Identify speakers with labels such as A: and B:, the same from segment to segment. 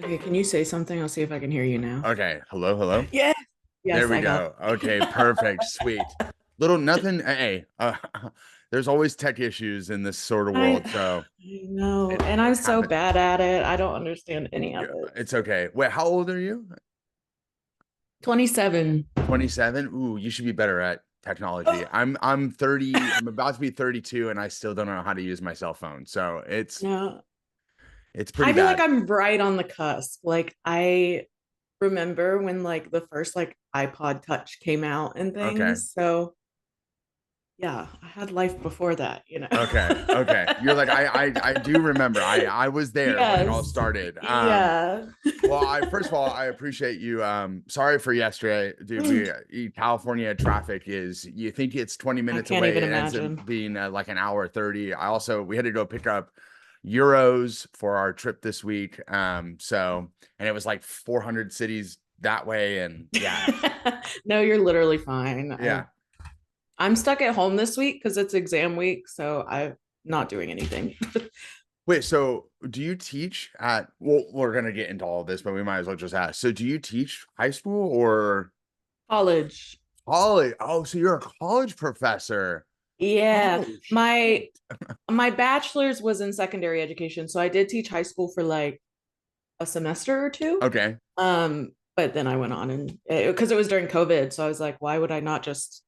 A: Okay, can you say something? I'll see if I can hear you now.
B: Okay. Hello, hello.
A: Yes.
B: There
A: Yes,
B: we
A: I got
B: go. Okay, perfect. Sweet. Little nothing. Hey, there's always tech issues in this sort of
A: I
B: world, so
A: I know.
B: it
A: And I'm so
B: happens.
A: bad at it. I don't understand any of
B: Yeah,
A: it.
B: it's okay. Wait, how old are you?
A: 27.
B: 27? Ooh, you should be better at technology.
A: Oh,
B: I'm 30. I'm about to be 32, and I still don't know how to use my cell phone. So
A: no.
B: it's pretty
A: I feel like
B: bad.
A: I'm right on the cusp. Like I remember when like the first like iPod Touch came out and
B: Okay.
A: things. So yeah, I had life before that, you know.
B: Okay. Okay. You're like I do remember. I was there when it all
A: Yes.
B: started.
A: Yeah.
B: Well, I first of all, I appreciate you. Sorry for yesterday, dude. California traffic is you think it's 20
A: I
B: minutes
A: can't even
B: away, it ends up
A: imagine.
B: being like an hour 30. We had to go pick up euros for our trip this week. And it was like 400 cities that way, and yeah,
A: No, you're literally fine.
B: yeah.
A: I'm stuck at home this week because it's exam week, so I'm not doing anything.
B: Wait, so do you teach at? Well, we're gonna get into all of this, but we might as well just ask. So, do you teach high school or
A: College.
B: college? Oh, so you're a college professor.
A: Yeah.
B: Oh
A: My
B: shit.
A: my bachelor's was in secondary education, so I did teach high school for like a semester or two.
B: Okay.
A: But then I went on and because it was during COVID, so I was like, why would I not just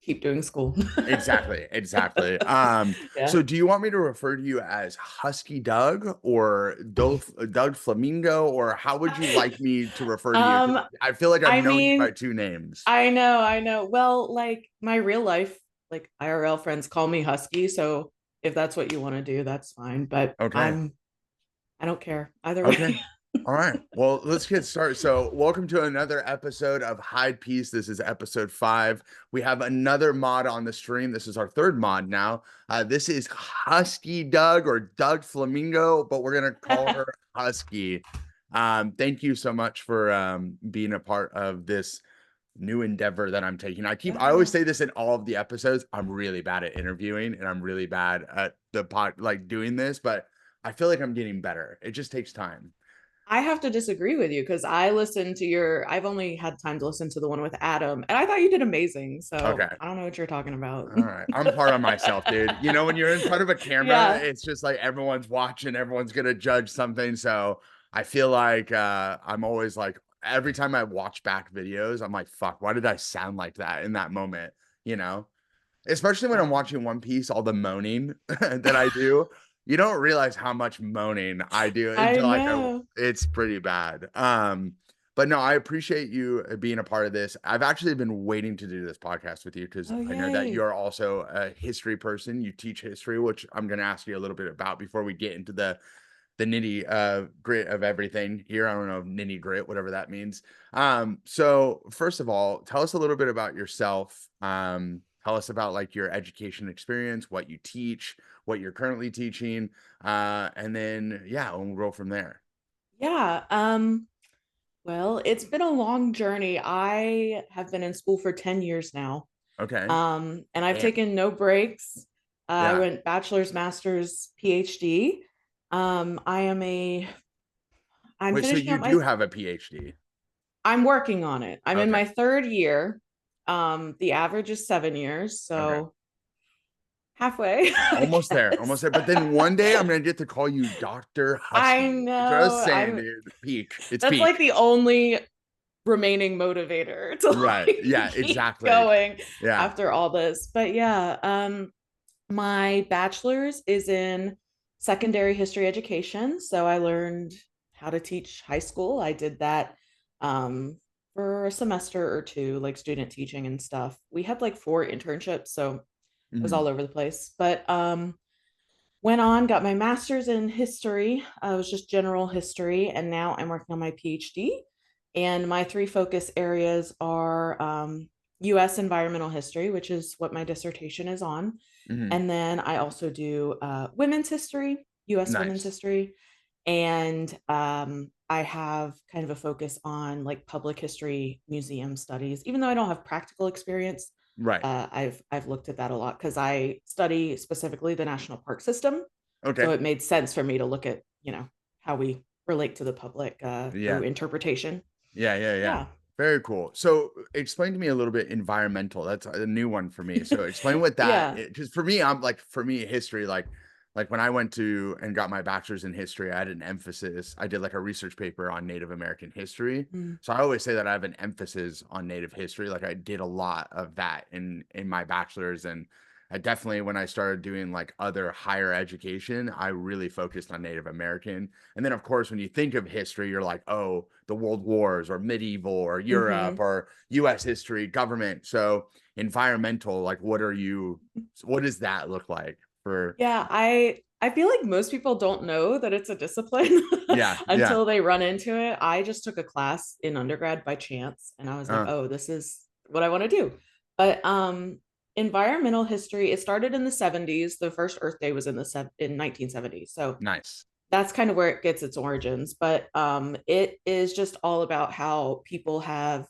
A: keep doing school?
B: Exactly. Exactly.
A: Yeah.
B: So do you want me to refer to you as Husky Doug or Doug Flamingo, or how would you like me to refer to you?
A: Um,
B: 'Cause I feel like I've
A: I
B: known you by
A: mean,
B: two names.
A: I know. Well, like my real life, like IRL friends call me Husky, so if that's what you want to do, that's fine. But
B: Okay.
A: I don't care either
B: Okay.
A: way.
B: All right. Well, let's get started. So, welcome to another episode of Hyde Piece. This is episode 5. We have another mod on the stream. This is our third mod now. This is Husky Doug or Doug Flamingo, but we're gonna call her Husky. Thank you so much for being a part of this new endeavor that I'm taking. I always
A: Yeah.
B: say this in all of the episodes. I'm really bad at interviewing and I'm really bad at like doing this, but I feel like I'm getting better. It just takes time.
A: I have to disagree with you because I listened to I've only had time to listen to the one with Adam, and I thought you did amazing. So
B: Okay.
A: I don't know what you're talking about.
B: All right. I'm hard on myself, dude. You know, when you're in front of a camera,
A: Yeah.
B: it's just like everyone's watching, everyone's gonna judge something. So I feel like I'm always like every time I watch back videos, I'm like, fuck, why did I sound like that in that moment? You know? Especially when I'm
A: Yeah.
B: watching One Piece, all the moaning that I do. You don't realize how much moaning I do
A: I
B: until
A: know.
B: it's pretty bad. But no, I appreciate you being a part of this. I've actually been waiting to do this podcast with you because
A: Oh,
B: I know that
A: yay.
B: you're also a history person. You teach history, which I'm going to ask you a little bit about before we get into the nitty grit of everything here. I don't know, nitty grit, whatever that means. So first of all, tell us a little bit about yourself. Tell us about like your education experience, what you teach, what you're currently teaching, and then yeah, we'll go from there.
A: Yeah. Well, it's been a long journey. I have been in school for 10 years now.
B: Okay.
A: And I've
B: Damn.
A: taken no breaks. I
B: Yeah.
A: went bachelor's, master's, PhD. I am I'm
B: Wait, so
A: finishing
B: you
A: up
B: do have a PhD?
A: I'm working on it. I'm in
B: Okay.
A: my third year. The average is 7 years,
B: Okay.
A: so halfway, I
B: Almost there. Almost
A: guess.
B: there. But then one day I'm gonna get to call you Dr.
A: I
B: Husky. Just
A: know.
B: saying,
A: I'm
B: dude. Peak. It's
A: That's
B: peak.
A: like the only remaining motivator to
B: Right.
A: like
B: Yeah,
A: keep
B: exactly.
A: going
B: Yeah.
A: after all this. But yeah, my bachelor's is in secondary history education. So I learned how to teach high school. I did that um, for a semester or two, like student teaching and stuff. We had like 4 internships, so it was
B: Mhm.
A: all over the place. But went on, got my master's in history. It was just general history, and now I'm working on my PhD. And my three focus areas are US environmental history, which is what my dissertation is on.
B: Mhm.
A: And then I also do women's history, US women's
B: Nice.
A: history. And I have kind of a focus on like public history museum studies, even though I don't have practical experience.
B: Right.
A: I've looked at that a lot because I study specifically the national park system. So
B: Okay.
A: it made sense for me to look at, how we relate to the public through
B: Yeah.
A: interpretation.
B: Yeah, yeah, yeah.
A: Yeah.
B: Very cool. So explain to me a little bit environmental. That's a new one for me. So explain what that
A: Yeah.
B: because for me, I'm like for me, history, like when I went to and got my bachelor's in history, I had an emphasis. I did like a research paper on Native American history.
A: Mm.
B: So I always say that I have an emphasis on Native history. Like I did a lot of that in my bachelor's. And I definitely when I started doing like other higher education, I really focused on Native American. And then, of course, when you think of history, you're like, oh, the world wars or medieval or Europe
A: Hmm.
B: or US history, government. So, environmental, like, what does that look like for?
A: Yeah, I feel like most people don't know that it's a discipline
B: Yeah, yeah.
A: until they run into it. I just took a class in undergrad by chance and I was like,
B: Uh,
A: "Oh, this is what I want to do." But environmental history, it started in the 70s. The first Earth Day was in 1970. So
B: nice.
A: that's kind of where it gets its origins, but it is just all about how people have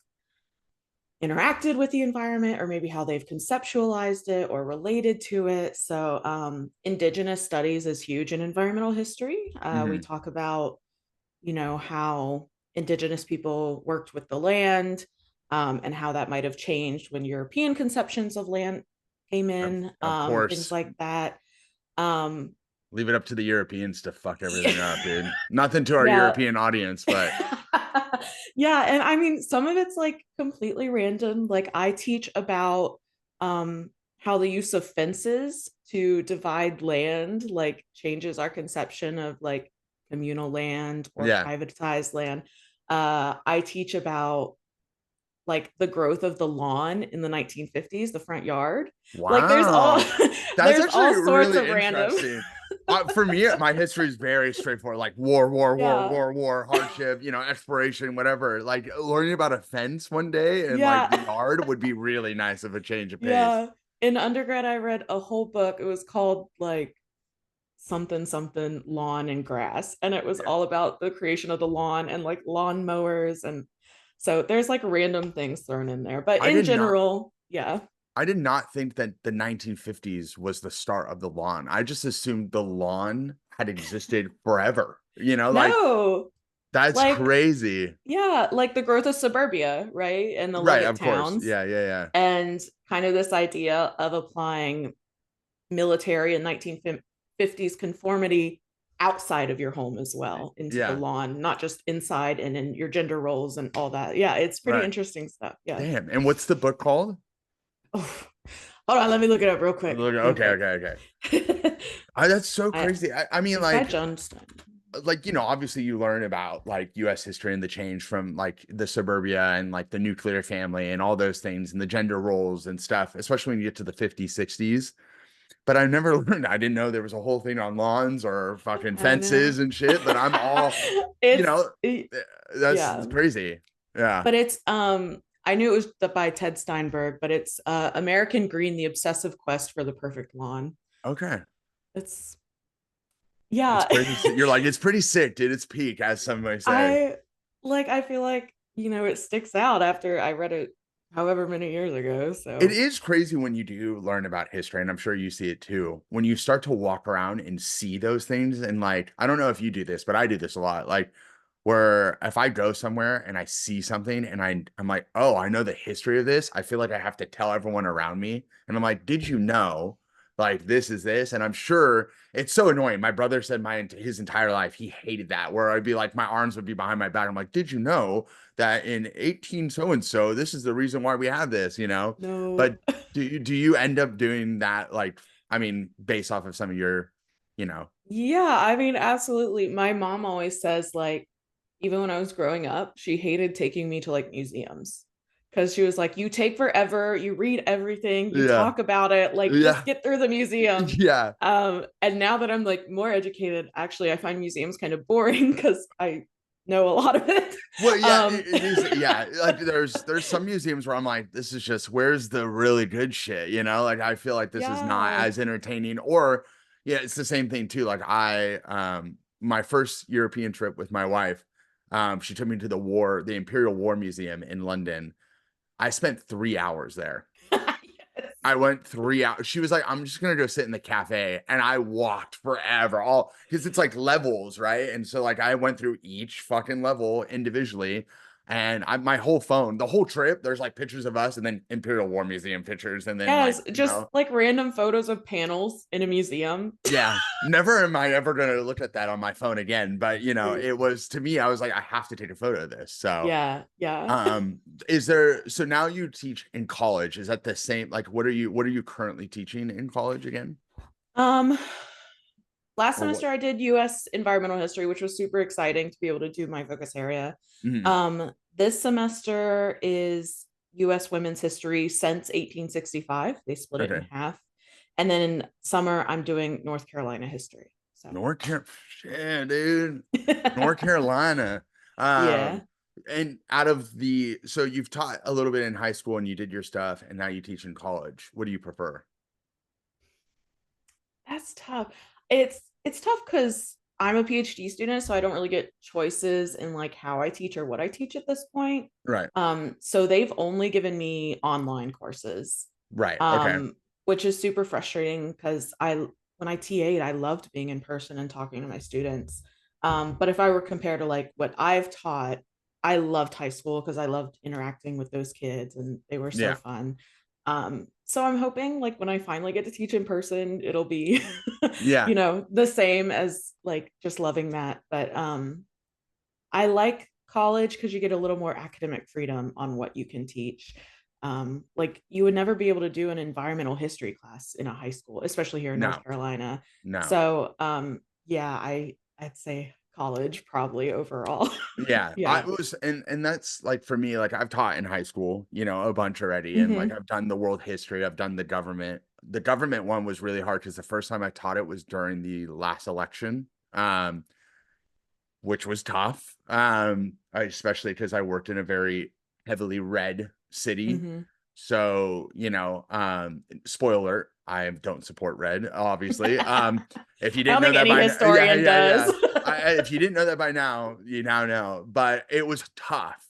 A: interacted with the environment or maybe how they've conceptualized it or related to it. So, indigenous studies is huge in environmental history. We
B: Hmm.
A: talk about, how indigenous people worked with the land, and how that might have changed when European conceptions of land came
B: Of,
A: in,
B: of
A: things
B: course.
A: like that. Um,
B: Leave it up to the Europeans to fuck everything up, dude. Nothing to our
A: yeah.
B: European audience, but
A: Yeah, and I mean some of it's like completely random. Like I teach about how the use of fences to divide land like changes our conception of like communal land or
B: yeah.
A: privatized land. I teach about like the growth of the lawn in the 1950s, the front yard. Like there's all
B: Wow. That's
A: there's
B: actually
A: all sorts
B: really
A: of random.
B: interesting. For me, my history is very straightforward, like
A: Yeah.
B: war, hardship, exploration, whatever. Like learning about a fence one day and like the
A: Yeah.
B: yard would be really nice of a change of pace.
A: Yeah. In undergrad, I read a whole book. It was called like something something lawn and grass. And it was
B: Yeah.
A: all about the creation of the lawn and like lawn mowers. And so there's like random things thrown in there. But
B: I
A: in
B: did not
A: general, yeah.
B: I did not think that the 1950s was the start of the lawn. I just assumed the lawn had existed forever. Like
A: No,
B: that's
A: like,
B: crazy.
A: yeah, like the growth of suburbia, right? And the
B: Right,
A: Leggett
B: of course.
A: towns.
B: Yeah, yeah, yeah.
A: And kind of this idea of applying military and 1950s conformity outside of your home as well into the
B: Yeah.
A: lawn, not just inside and in your gender roles and all that. Yeah, it's pretty
B: Right.
A: interesting stuff. Yeah.
B: Damn. And what's the book called?
A: Oh, hold on, let me look it up real quick. Real
B: Okay,
A: quick.
B: okay, okay. That's so crazy. I mean,
A: It's by John Stein.
B: obviously you learn about like US history and the change from like the suburbia and like the nuclear family and all those things and the gender roles and stuff, especially when you get to the 50s, 60s. But I never learned, I didn't know there was a whole thing on lawns or fucking
A: I know.
B: fences and shit. But I'm all, you
A: it's
B: know, eh, that's
A: yeah,
B: crazy. Yeah.
A: but it's I knew it was by Ted Steinberg, but it's American Green: The Obsessive Quest for the Perfect Lawn.
B: Okay.
A: It's
B: It's
A: yeah.
B: pretty, you're like, it's pretty sick, dude. It's peak, as some might say.
A: I I feel like, it sticks out after I read it however many years ago.
B: It
A: So
B: is crazy when you do learn about history, and I'm sure you see it too. When you start to walk around and see those things, and like, I don't know if you do this, but I do this a lot. Like, where if I go somewhere and I see something and I'm like, oh, I know the history of this, I feel like I have to tell everyone around me. And I'm like, did you know? Like this is this, and I'm sure it's so annoying. My brother said his entire life he hated that, where I'd be like, my arms would be behind my back. I'm like, did you know that in 18 so and so, this is the reason why we have this,
A: no.
B: But do you end up doing that? Like, I mean, based off of some of your, you know,
A: Yeah, I mean, absolutely. My mom always says, like, even when I was growing up, she hated taking me to like museums because she was like, you take forever, you read everything, you
B: yeah,
A: talk about it, like, just
B: yeah,
A: get through the museum.
B: yeah.
A: And now that I'm like more educated, actually, I find museums kind of boring because I know a lot of it.
B: Well, yeah,
A: Um,
B: yeah. Like there's some museums where I'm like, this is just where's the really good shit, Like I feel like this is not
A: yeah.
B: as entertaining. Or yeah, it's the same thing too. Like my first European trip with my wife, she took me to the Imperial War Museum in London. I spent 3 hours there.
A: Yes.
B: I went 3 hours. She was like, I'm just gonna go sit in the cafe. And I walked forever. All because it's like levels, right? And so like I went through each fucking level individually. And my whole phone, the whole trip, there's like pictures of us and then Imperial War Museum pictures, and then like,
A: Yes, just like random photos of panels in a museum.
B: yeah, never am I ever gonna look at that on my phone again. But
A: Right.
B: it was to me, I was like, I have to take a photo of this. So
A: Yeah, yeah.
B: is there, so now you teach in college, is that the same, like what are you currently teaching in college again?
A: Um, Last
B: Or what?
A: semester I did US environmental history, which was super exciting to be able to do my focus area.
B: Mhm.
A: This semester is US women's history since 1865. They split it in
B: Okay.
A: half. And then in summer, I'm doing North Carolina history. So,
B: North Carolina, shit, dude. North Carolina.
A: yeah,
B: Um, and out of the, so you've taught a little bit in high school and you did your stuff, and now you teach in college. What do you prefer?
A: that's tough. It's tough because I'm a PhD student, so I don't really get choices in like how I teach or what I teach at this point.
B: Right.
A: So they've only given me online courses,
B: Right. Okay.
A: um, which is super frustrating because when I TA'd, I loved being in person and talking to my students. But if I were compared to like what I've taught, I loved high school because I loved interacting with those kids and they were so
B: Yeah.
A: fun. So I'm hoping like when I finally get to teach in person, it'll be,
B: Yeah.
A: the same as like just loving that. But I like college because you get a little more academic freedom on what you can teach. Like you would never be able to do an environmental history class in a high school, especially here in North
B: No,
A: Carolina.
B: no.
A: So yeah, I'd say college probably overall.
B: Yeah, I
A: Yeah.
B: was, and that's like for me, like I've taught in high school, a bunch already, and like
A: Hmm.
B: I've done the world history, I've done the government. The government one was really hard because the first time I taught it was during the last election, which was tough. Especially because I worked in a very heavily red city.
A: Hmm.
B: So, spoiler, I don't support red, obviously. If you
A: I
B: didn't
A: don't
B: know
A: think
B: that
A: any
B: by now, yeah,
A: historian
B: yeah,
A: does.
B: yeah. If you didn't know that by now, you now know. But it was tough,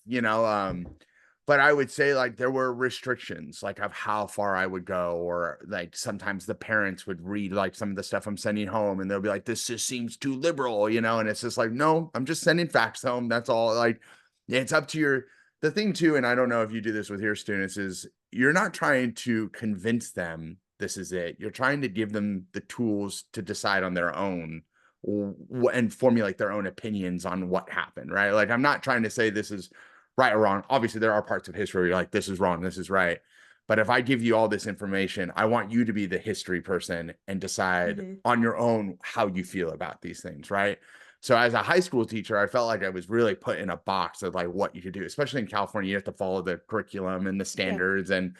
B: but I would say like there were restrictions like of how far I would go, or like sometimes the parents would read like some of the stuff I'm sending home and they'll be like, this just seems too liberal, and it's just like, no, I'm just sending facts home. That's all. Like it's up to the thing too, and I don't know if you do this with your students, is you're not trying to convince them this is it. You're trying to give them the tools to decide on their own and formulate their own opinions on what happened, right? Like I'm not trying to say this is right or wrong. Obviously, there are parts of history where you're like, this is wrong, this is right. But if I give you all this information, I want you to be the history person and decide
A: Hmm.
B: on your own how you feel about these things, right? So as a high school teacher, I felt like I was really put in a box of like what you could do, especially in California. You have to follow the curriculum and the
A: Yeah.
B: standards and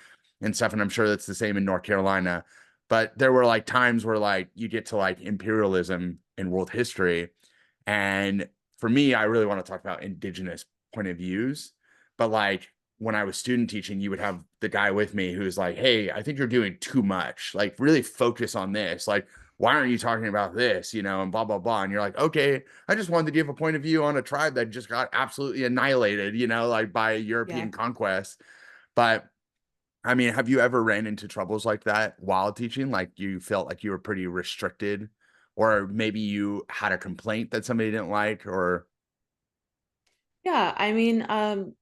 B: stuff. And I'm sure that's the same in North Carolina. But there were like times where like you get to like imperialism in world history. And for me, I really want to talk about indigenous point of views. But like when I was student teaching, you would have the guy with me who's like, hey, I think you're doing too much. Like, really focus on this. Like, why aren't you talking about this? And blah, blah, blah. And you're like, okay, I just wanted to give a point of view on a tribe that just got absolutely annihilated, like by
A: Yeah.
B: European conquest. But I mean, have you ever ran into troubles like that while teaching? Like you felt like you were pretty restricted, or maybe you had a complaint that somebody didn't like, or
A: Yeah, I mean,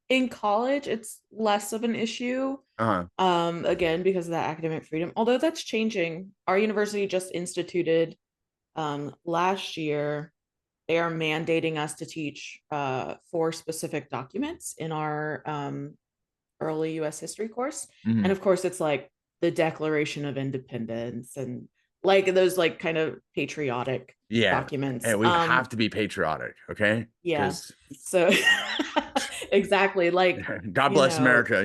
A: in college, it's less of an issue.
B: uh
A: Again, because of that academic freedom. Although that's changing. Our university just instituted last year, they are mandating us to teach four specific documents in our early US history course. And
B: mhm.
A: of course, it's like the Declaration of Independence and like those like kind of patriotic
B: Yeah,
A: documents.
B: and we have to be patriotic, okay?
A: Yeah.
B: Because
A: So exactly like,
B: God
A: you
B: bless
A: know,
B: America,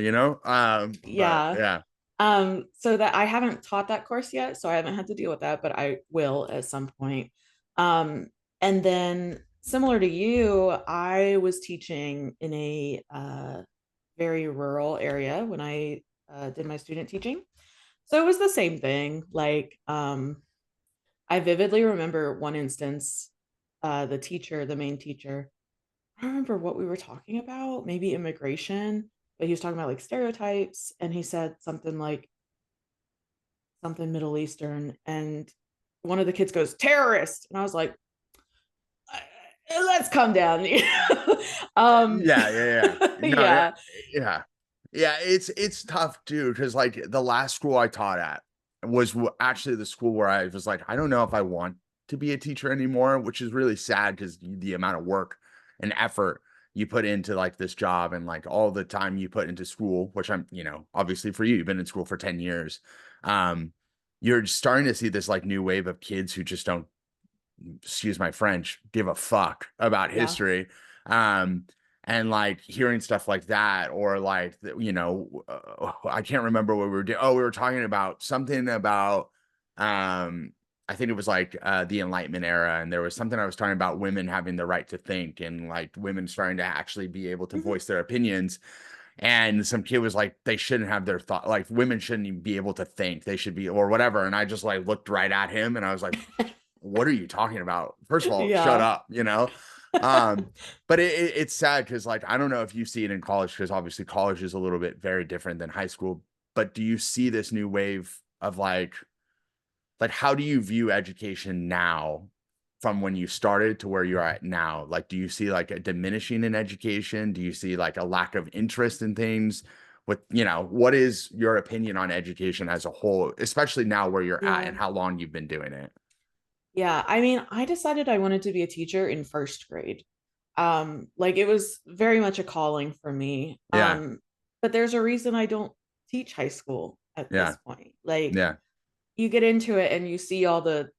B: But
A: yeah.
B: yeah.
A: So that I haven't taught that course yet, so I haven't had to deal with that, but I will at some point. Um, and then similar to you, I was teaching in a very rural area when I did my student teaching. So it was the same thing. Like, I vividly remember one instance, the main teacher, I don't remember what we were talking about, maybe immigration, but he was talking about like stereotypes, and he said something like, something Middle Eastern, and one of the kids goes, terrorist. And I was like, let's calm down.
B: Yeah, yeah, yeah. No, yeah,
A: Yeah.
B: yeah. Yeah, it's tough too, because like the last school I taught at was actually the school where I was like, I don't know if I want to be a teacher anymore, which is really sad because the amount of work and effort you put into like this job and like all the time you put into school, which I'm, obviously for you, you've been in school for 10 years. Um, you're starting to see this like new wave of kids who just don't, excuse my French, give a fuck about
A: Yeah.
B: history. Um, and like hearing stuff like that, or like, I can't remember what we were doing. Oh, we were talking about something about, I think it was like the Enlightenment era. And there was something I was talking about women having the right to think and like women starting to actually be able to
A: Mhm.
B: voice their opinions. And some kid was like, they shouldn't have their thought, like women shouldn't even be able to think, they should be, or whatever. And I just like looked right at him and I was like, what are you talking about? First of all, shut
A: Yeah.
B: up. Um, but it's sad because like I don't know if you see it in college, because obviously college is a little bit very different than high school. But do you see this new wave of like how do you view education now from when you started to where you're at now? Like, do you see like a diminishing in education? Do you see like a lack of interest in things? What is your opinion on education as a whole, especially now where you're at
A: Yeah.
B: and how long you've been doing it?
A: Yeah. I mean, I decided I wanted to be a teacher in first grade. Like it was very much a calling for me.
B: Yeah.
A: But there's a reason I don't teach high school at this
B: Yeah.
A: point. Like
B: Yeah.
A: you get into it and you see all the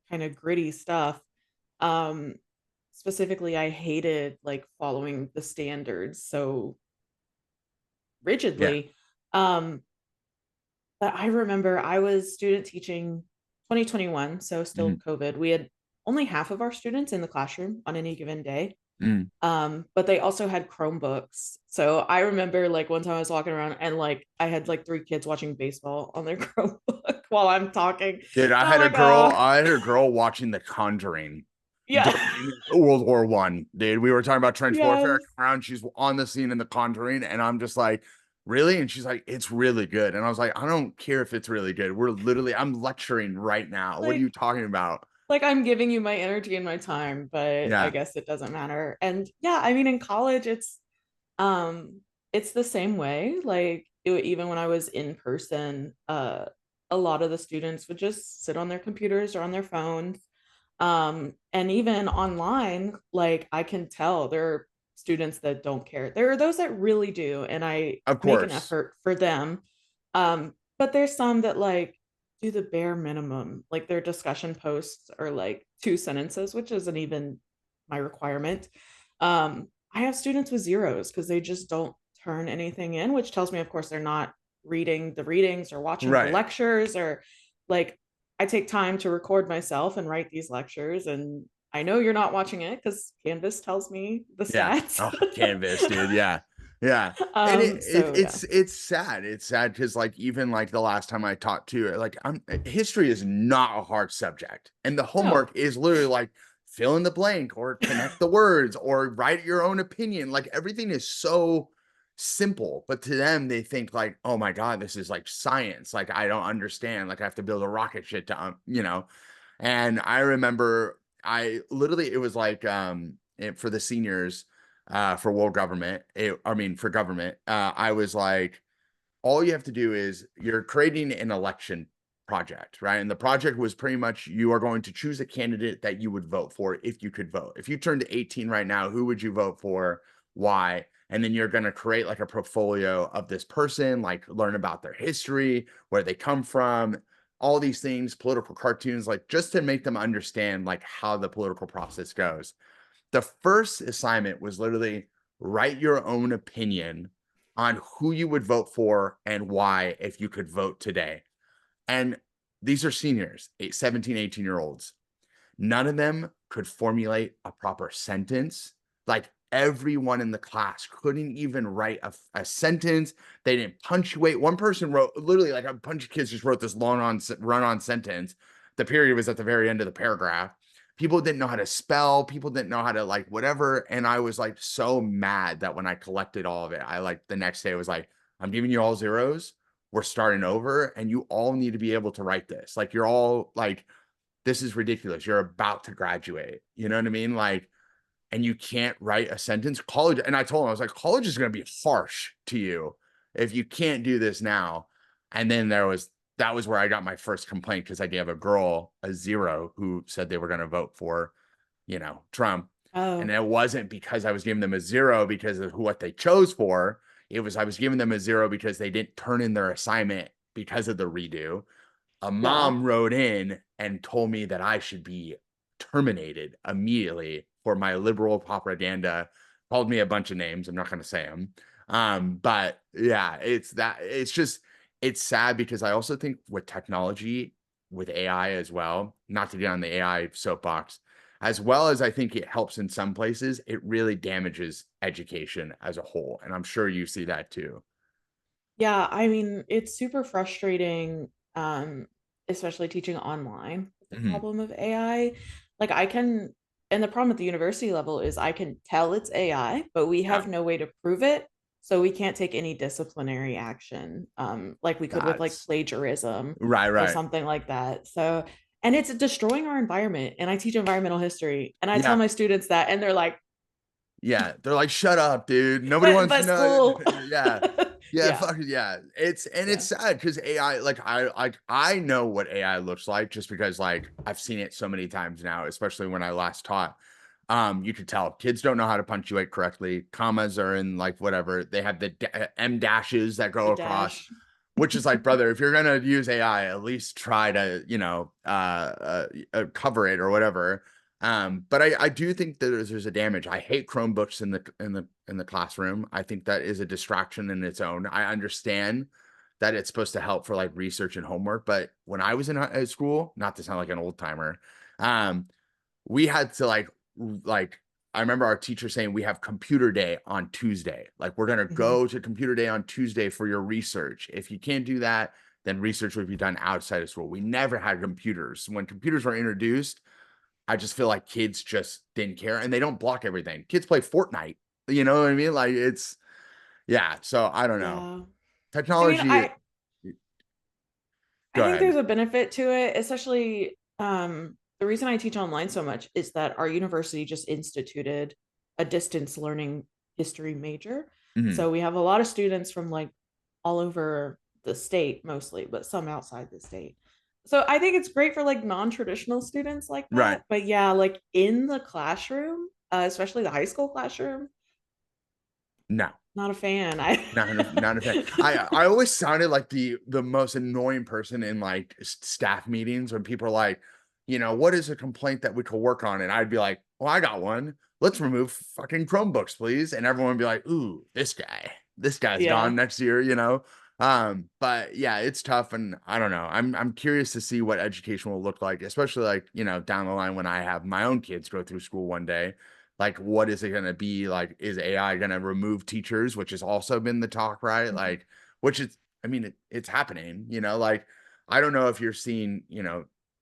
A: kind of gritty stuff. Um, Specifically, I hated like following the standards so
B: Yeah.
A: rigidly. Um, but I remember I was student teaching 2021, so still
B: Mhm.
A: COVID. We had only half of our students in the classroom on any given day.
B: Mhm.
A: But they also had Chromebooks. So I remember like one time I was walking around and like I had like three kids watching baseball on their Chromebook while I'm talking. And
B: Dude,
A: I'm like, oh,
B: I had a girl watching The Conjuring
A: yeah,
B: during World War I. Dude, we were talking about trench warfare.
A: yes.
B: Around, she's on the scene in The Conjuring, and I'm just like, really? And she's like, it's really good. And I was like, I don't care if it's really good. I'm lecturing right now. What are you
A: Like,
B: talking about?
A: like I'm giving you my energy and my time, but I
B: Yeah,
A: guess it doesn't matter. And yeah, I mean, in college, um, it's the same way. Like even when I was in person, a lot of the students would just sit on their computers or on their phones. And even online, like I can tell there are students that don't care. There are those that really do, and I
B: of
A: make an
B: course.
A: effort for them. But there's some that like do the bare minimum. Like their discussion posts are like two sentences, which isn't even my requirement. I have students with zeros because they just don't turn anything in, which tells me, of course, they're not reading the readings or watching the
B: Right.
A: lectures or like I take time to record myself and write these lectures, and I know you're not watching it because Canvas tells me the
B: Yeah.
A: stats.
B: Oh, Canvas, dude. Yeah. Yeah. And
A: So yeah.
B: it's sad. It's sad because like even like the last time I taught too, like history is not a hard subject. And the
A: No,
B: homework is literally like fill in the blank or connect the words or write your own opinion. Like everything is so simple. But to them, they think like, oh my God, this is like science. Like I don't understand. Like I have to build a rocket shit to And I remember I literally it was like for the seniors for world government, for government, I was like, all you have to do is you're creating an election project, right? And the project was pretty much you are going to choose a candidate that you would vote for if you could vote. If you turned 18 right now, who would you vote for? Why? And then you're going to create like a portfolio of this person, like learn about their history, where they come from, all these things, political cartoons, like just to make them understand like how the political process goes. The first assignment was literally write your own opinion on who you would vote for and why if you could vote today. And these are seniors, 17, 18-year-olds. None of them could formulate a proper sentence. Like everyone in the class couldn't even write a sentence. They didn't punctuate. One person wrote literally like a bunch of kids just wrote this long on run on sentence. The period was at the very end of the paragraph. People didn't know how to spell. People didn't know how to like whatever. And I was like so mad that when I collected all of it, I like the next day was like, I'm giving you all zeros. we're starting over and you all need to be able to write this. Like you're all like, this is ridiculous. You're about to graduate. You know what I mean? Like, and you can't write a sentence. College, and I told him, I was like, college is going to be harsh to you if you can't do this now. And then that was where I got my first complaint because I gave a girl a 0 who said they were going to vote for, Trump. And
A: Oh,
B: it wasn't because I was giving them a 0 because of what they chose for. It was, I was giving them a 0 because they didn't turn in their assignment because of the redo. A
A: yeah.
B: mom wrote in and told me that I should be terminated immediately for my liberal propaganda, called me a bunch of names. I'm not going to say them. But yeah, it's sad because I also think with technology, with AI as well, not to get on the AI soapbox, as well as I think it helps in some places, it really damages education as a whole. And I'm sure you see that too.
A: Yeah, I mean, it's super frustrating, especially teaching online with the
B: Mhm.
A: problem of AI. Like I can, and the problem at the university level is I can tell it's AI, but we
B: Yeah,
A: have no way to prove it. So we can't take any disciplinary action, like we could with like
B: that's
A: plagiarism
B: right,
A: or
B: right.
A: something like that. So, and it's destroying our environment. And I teach environmental history, and I tell
B: Yeah,
A: my students that, and they're like,
B: yeah, they're like, "Shut up, dude. Nobody
A: but
B: wants to
A: but
B: know."
A: school,
B: Yeah. Yeah,
A: yeah,
B: fuck yeah. It's
A: yeah.
B: sad because AI, I know what AI looks like just because like I've seen it so many times now, especially when I last taught. You could tell kids don't know how to punctuate correctly. Commas are in like whatever. They have the M dashes that go
A: The
B: across,
A: dash.
B: which is like, brother, if you're gonna use AI, at least try to, cover it or whatever. But I do think that there's a damage. I hate Chromebooks in the classroom. I think that is a distraction in its own. I understand that it's supposed to help for like research and homework, but when I was in school, not to sound like an old timer, um, we had to like I remember our teacher saying we have computer day on Tuesday. Like we're gonna
A: Mhm.
B: go to computer day on Tuesday for your research. If you can't do that, then research would be done outside of school. We never had computers. When computers were introduced, I just feel like kids just didn't care and they don't block everything. Kids play Fortnite. You know what I mean? Like yeah. So I don't know.
A: Yeah. I mean,
B: Technology.
A: I
B: Go
A: think
B: ahead.
A: there's a benefit to it, especially the reason I teach online so much is that our university just instituted a distance learning history major.
B: Mhm.
A: So we have a lot of students from like all over the state mostly, but some outside the state. So I think it's great for like non-traditional students like
B: Right.
A: that. But yeah, like in the classroom, especially the high school classroom,
B: No.
A: not a fan. I
B: Not a fan. I always sounded like the most annoying person in like staff meetings when people are like, what is a complaint that we could work on? And I'd be like, well, I got one. Let's remove fucking Chromebooks, please. And everyone would be like, ooh, this guy. This guy's
A: yeah.
B: gone next year. But yeah, it's tough and I don't know. I'm curious to see what education will look like, especially like, down the line when I have my own kids go through school one day. Like, what is it going to be? Like, is AI going to remove teachers, which has also been the talk, right?
A: Mhm.
B: Like, which is, I mean, it's happening, like, I don't know if you're seeing,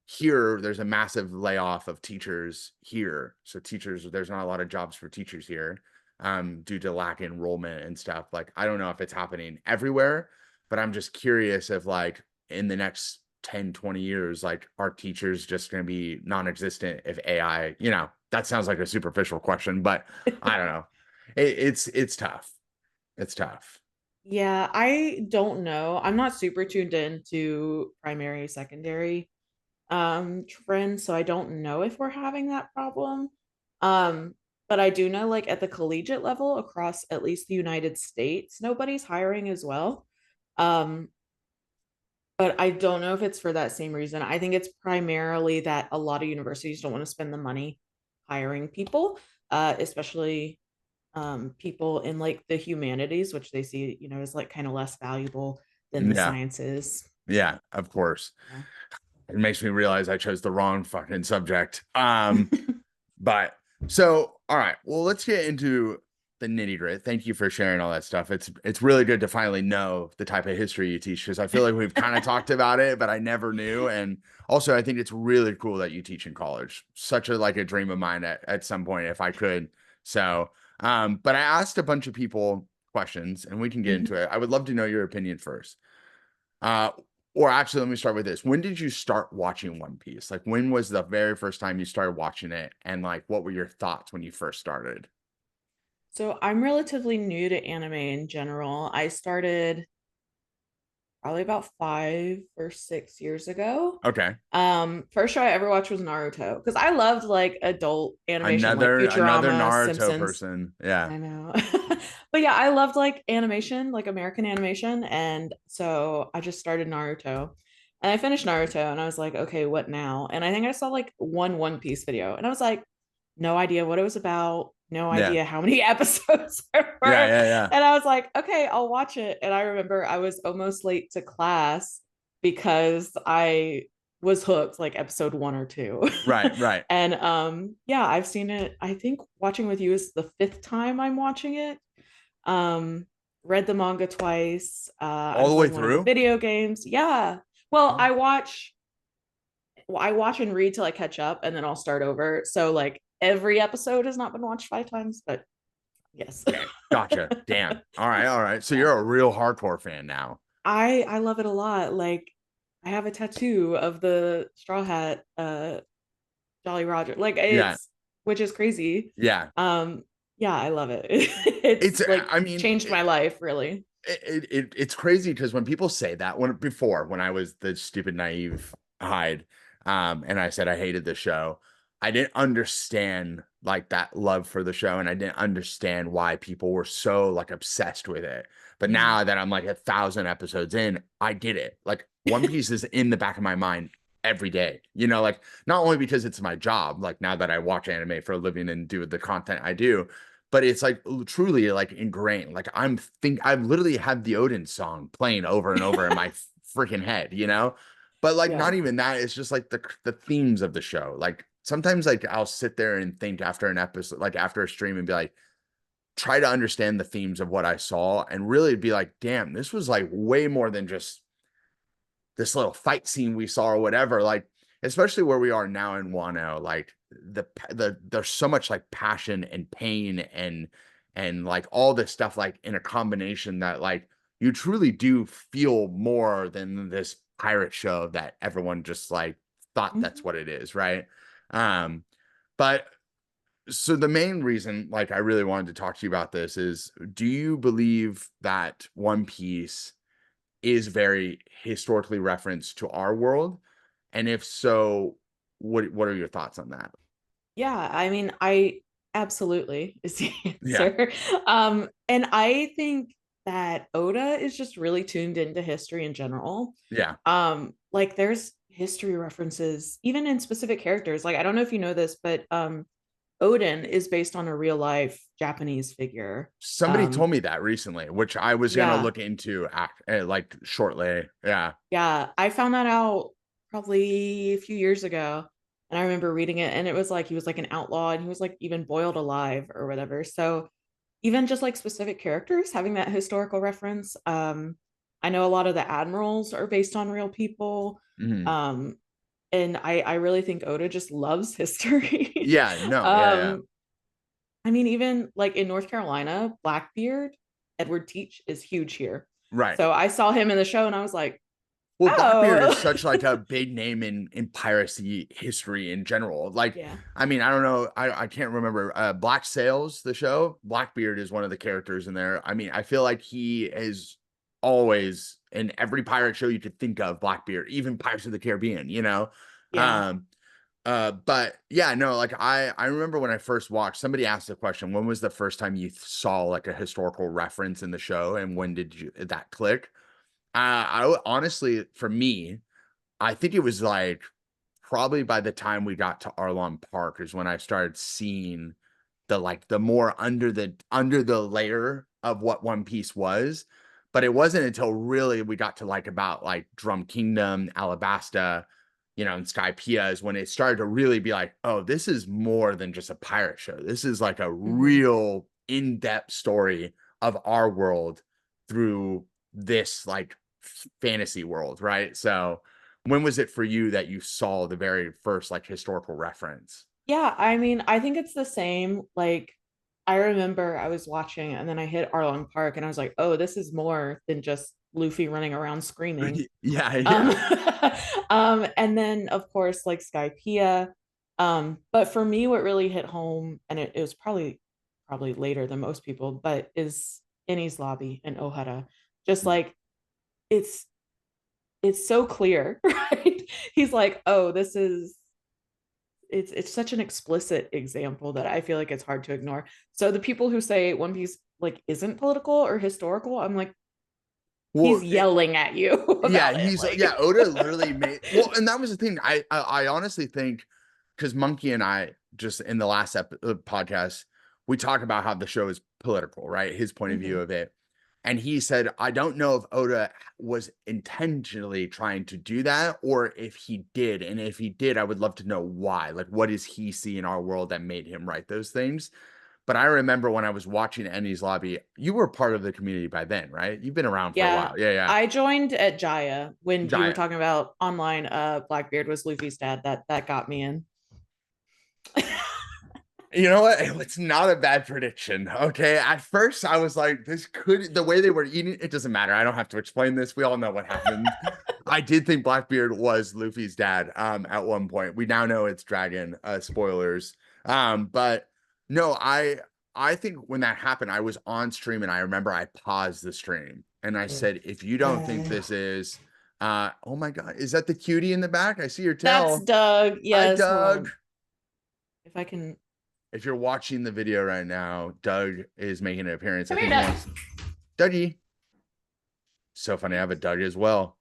B: here, there's a massive layoff of teachers here. So teachers, there's not a lot of jobs for teachers here, due to lack enrollment and stuff. Like, I don't know if it's happening everywhere, but I'm just curious if like in the next 10, 20 years, like are teachers just going to be non-existent if AI, that sounds like a superficial question, but I don't know. It's tough. It's tough.
A: Yeah, I don't know. I'm not super tuned into primary, secondary trends, so I don't know if we're having that problem. Um, but I do know like at the collegiate level across at least the United States, nobody's hiring as well. Um, but I don't know if it's for that same reason. I think it's primarily that a lot of universities don't want to spend the money hiring people, especially people in like the humanities, which they see, as like kind of less valuable than the
B: Yeah.
A: sciences.
B: Yeah, of course.
A: Yeah.
B: It makes me realize I chose the wrong fucking subject. But so all right, well, let's get into the nitty gritty. Thank you for sharing all that stuff. It's really good to finally know the type of history you teach because I feel like we've kind of talked about it, but I never knew. And also, I think it's really cool that you teach in college. Such a like a dream of mine at some point if I could. So, but I asked a bunch of people questions, and we can get into
A: Mhm.
B: it. I would love to know your opinion first. Uh, or actually, let me start with this. When did you start watching One Piece? Like, when was the very first time you started watching it? And like, what were your thoughts when you first started?
A: So I'm relatively new to anime in general. I started probably about 5 or 6 years ago.
B: Okay.
A: First show I ever watched was Naruto because I loved like adult animation, like
B: Another
A: Futurama,
B: Naruto
A: Simpsons.
B: person. Yeah.
A: I know. But yeah, I loved like animation, like American animation. And so I just started Naruto. And I finished Naruto and I was like, okay, what now? And I think I saw like One Piece video and I was like, no idea what it was about, no
B: Yeah.
A: idea how many episodes there
B: Yeah.
A: were.
B: Yeah. Yeah.
A: And I was like, okay, I'll watch it. And I remember I was almost late to class because I was hooked like episode 1 or 2.
B: Right. Right.
A: And yeah, I've seen it. I think watching with you is the fifth time I'm watching it. Um read the manga twice.
B: All
A: I'm
B: the way
A: playing one of the
B: through?
A: video games. Yeah. Well,
B: Oh,
A: I watch and read till I catch up and then I'll start over. So like every episode has not been watched 5 times, but yes.
B: okay. Gotcha. Damn. All right. All right. So
A: Yeah.
B: you're a real hardcore fan now.
A: I love it a lot. Like I have a tattoo of the Straw Hat Jolly Roger. Like
B: Yeah.
A: it's which is crazy.
B: Yeah.
A: Um yeah, I love it.
B: It's,
A: It's like
B: I mean,
A: changed my life really.
B: it's crazy because when people say that when I was the stupid naive Hyde, and I said I hated the show, I didn't understand like that love for the show, and I didn't understand why people were so like obsessed with it. But
A: Mhm.
B: now that I'm like 1,000 episodes in, I get it. Like One Piece is in the back of my mind every day, like not only because it's my job, like now that I watch anime for a living and do the content I do, but it's like truly like ingrained. Like I've literally had the Odin song playing over and over in my freaking head. But like
A: Yeah.
B: not even that, it's just like the themes of the show. Like sometimes like I'll sit there and think after an episode, like after a stream and be like, try to understand the themes of what I saw and really be like, damn, this was like way more than just this little fight scene we saw or whatever. Like, especially where we are now in Wano, like there's so much like passion and pain and like all this stuff like in a combination that like you truly do feel more than this pirate show that everyone just like thought that's
A: Mhm.
B: what it is, right? Um, but so the main reason like I really wanted to talk to you about this is, do you believe that One Piece is very historically referenced to our world? And if so, what are your thoughts on that?
A: Yeah, I mean, I absolutely is the
B: Yeah.
A: answer. And I think that Oda is just really tuned into history in general.
B: Yeah.
A: Like there's history references even in specific characters. Like I don't know if you know this, but Odin is based on a real life Japanese figure.
B: Somebody told me that recently, which I was gonna
A: Yeah,
B: look into like shortly. Yeah.
A: yeah. I found that out probably a few years ago. And I remember reading it, and it was like he was like an outlaw and he was like even boiled alive or whatever. So even just like specific characters having that historical reference. I know a lot of the admirals are based on real people.
B: Mhm.
A: Um, and I really think Oda just loves history.
B: Yeah. No. Yeah. Yeah.
A: um, I mean, even like in North Carolina, Blackbeard, Edward Teach is huge here.
B: Right.
A: So I saw him in the show and I was like,
B: Well, Blackbeard is
A: oh,
B: such like a big name in piracy history in general. Like,
A: yeah.
B: I mean, I don't know, I can't remember. Black Sails, the show. Blackbeard is one of the characters in there. I mean, I feel like he is always in every pirate show you could think of. Blackbeard, even Pirates of the Caribbean.
A: Yeah.
B: Um, but yeah, no, like I remember when I first watched, somebody asked the question, when was the first time you saw like a historical reference in the show, and when did you that click? Honestly, for me, I think it was like probably by the time we got to Arlong Park is when I started seeing the more under the layer of what One Piece was. But it wasn't until really we got to like about like Drum Kingdom, Alabasta, and Skypiea is when it started to really be like, oh, this is more than just a pirate show. This is like a
A: Hmm.
B: real in-depth story of our world through this like fantasy world, right? So when was it for you that you saw the very first like historical reference?
A: Yeah, I mean, I think it's the same. Like, I remember I was watching and then I hit Arlong Park and I was like, oh, this is more than just Luffy running around screaming.
B: Yeah,
A: Um,
B: yeah.
A: and then of course like Skypeia. But for me, what really hit home, and it was probably later than most people, but is Enies Lobby and Ohara. Just like it's it's so clear, right? He's like, oh, this is it's such an explicit example that I feel like it's hard to ignore. So the people who say One Piece like isn't political or historical, I'm like, he's
B: Well,
A: yelling at you
B: yeah,
A: about it. Like,
B: Oda literally made well, and that was the thing. I honestly think because Monkey and I just in the last podcast we talk about how the show is political, right? His point of view
A: mhm.
B: of it, and he said, I don't know if Oda was intentionally trying to do that or if he did, and if he did, I would love to know why. Like, what does he see in our world that made him write those things? But I remember when I was watching Ennie's Lobby, you were part of the community by then, right? You've been around for a
A: Yeah,
B: while. Yeah, yeah.
A: I joined at Jaya when you were
B: Giant.
A: talking about online. Blackbeard was Luffy's dad. That got me in.
B: You know what? It's not a bad prediction. Okay. At first, I was like, this could, the way they were eating, it doesn't matter. I don't have to explain this. We all know what happened. I did think Blackbeard was Luffy's dad at one point. We now know it's Dragon, spoilers. But no, I think when that happened, I was on stream and I remember I paused the stream and I said, if you don't think this is, oh my God, is that the cutie in the back? I see your
A: That's
B: tail.
A: Doug.
B: Hi,
A: Yes, hold
B: Doug.
A: on. If I can
B: If you're watching the video right now, Doug is making an appearance. I
A: come here,
B: think he
A: Doug.
B: wants Dougie. So funny. I have a Doug as well.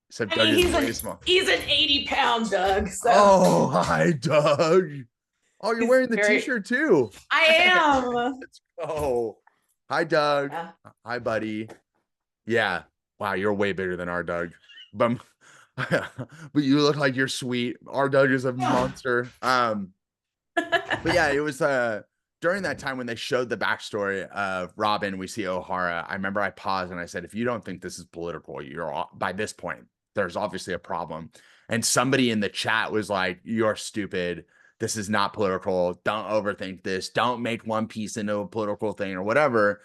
B: Except
A: I
B: Doug
A: mean,
B: is way small.
A: he's an 80-pound Doug, so
B: Oh, hi, Doug. Oh, you're
A: he's
B: wearing the
A: very.
B: t-shirt too.
A: I am.
B: Let's go. Hi, Doug.
A: Yeah.
B: Hi, buddy. Yeah. Wow, you're way bigger than our Doug. But, but you look like you're sweet. Our Doug is a monster. But yeah, it was during that time when they showed the backstory of Robin, we see O'Hara. I remember I paused and I said, if you don't think this is political, you're by this point, there's obviously a problem. And somebody in the chat was like, you're stupid. This is not political. Don't overthink this. Don't make One Piece into a political thing or whatever.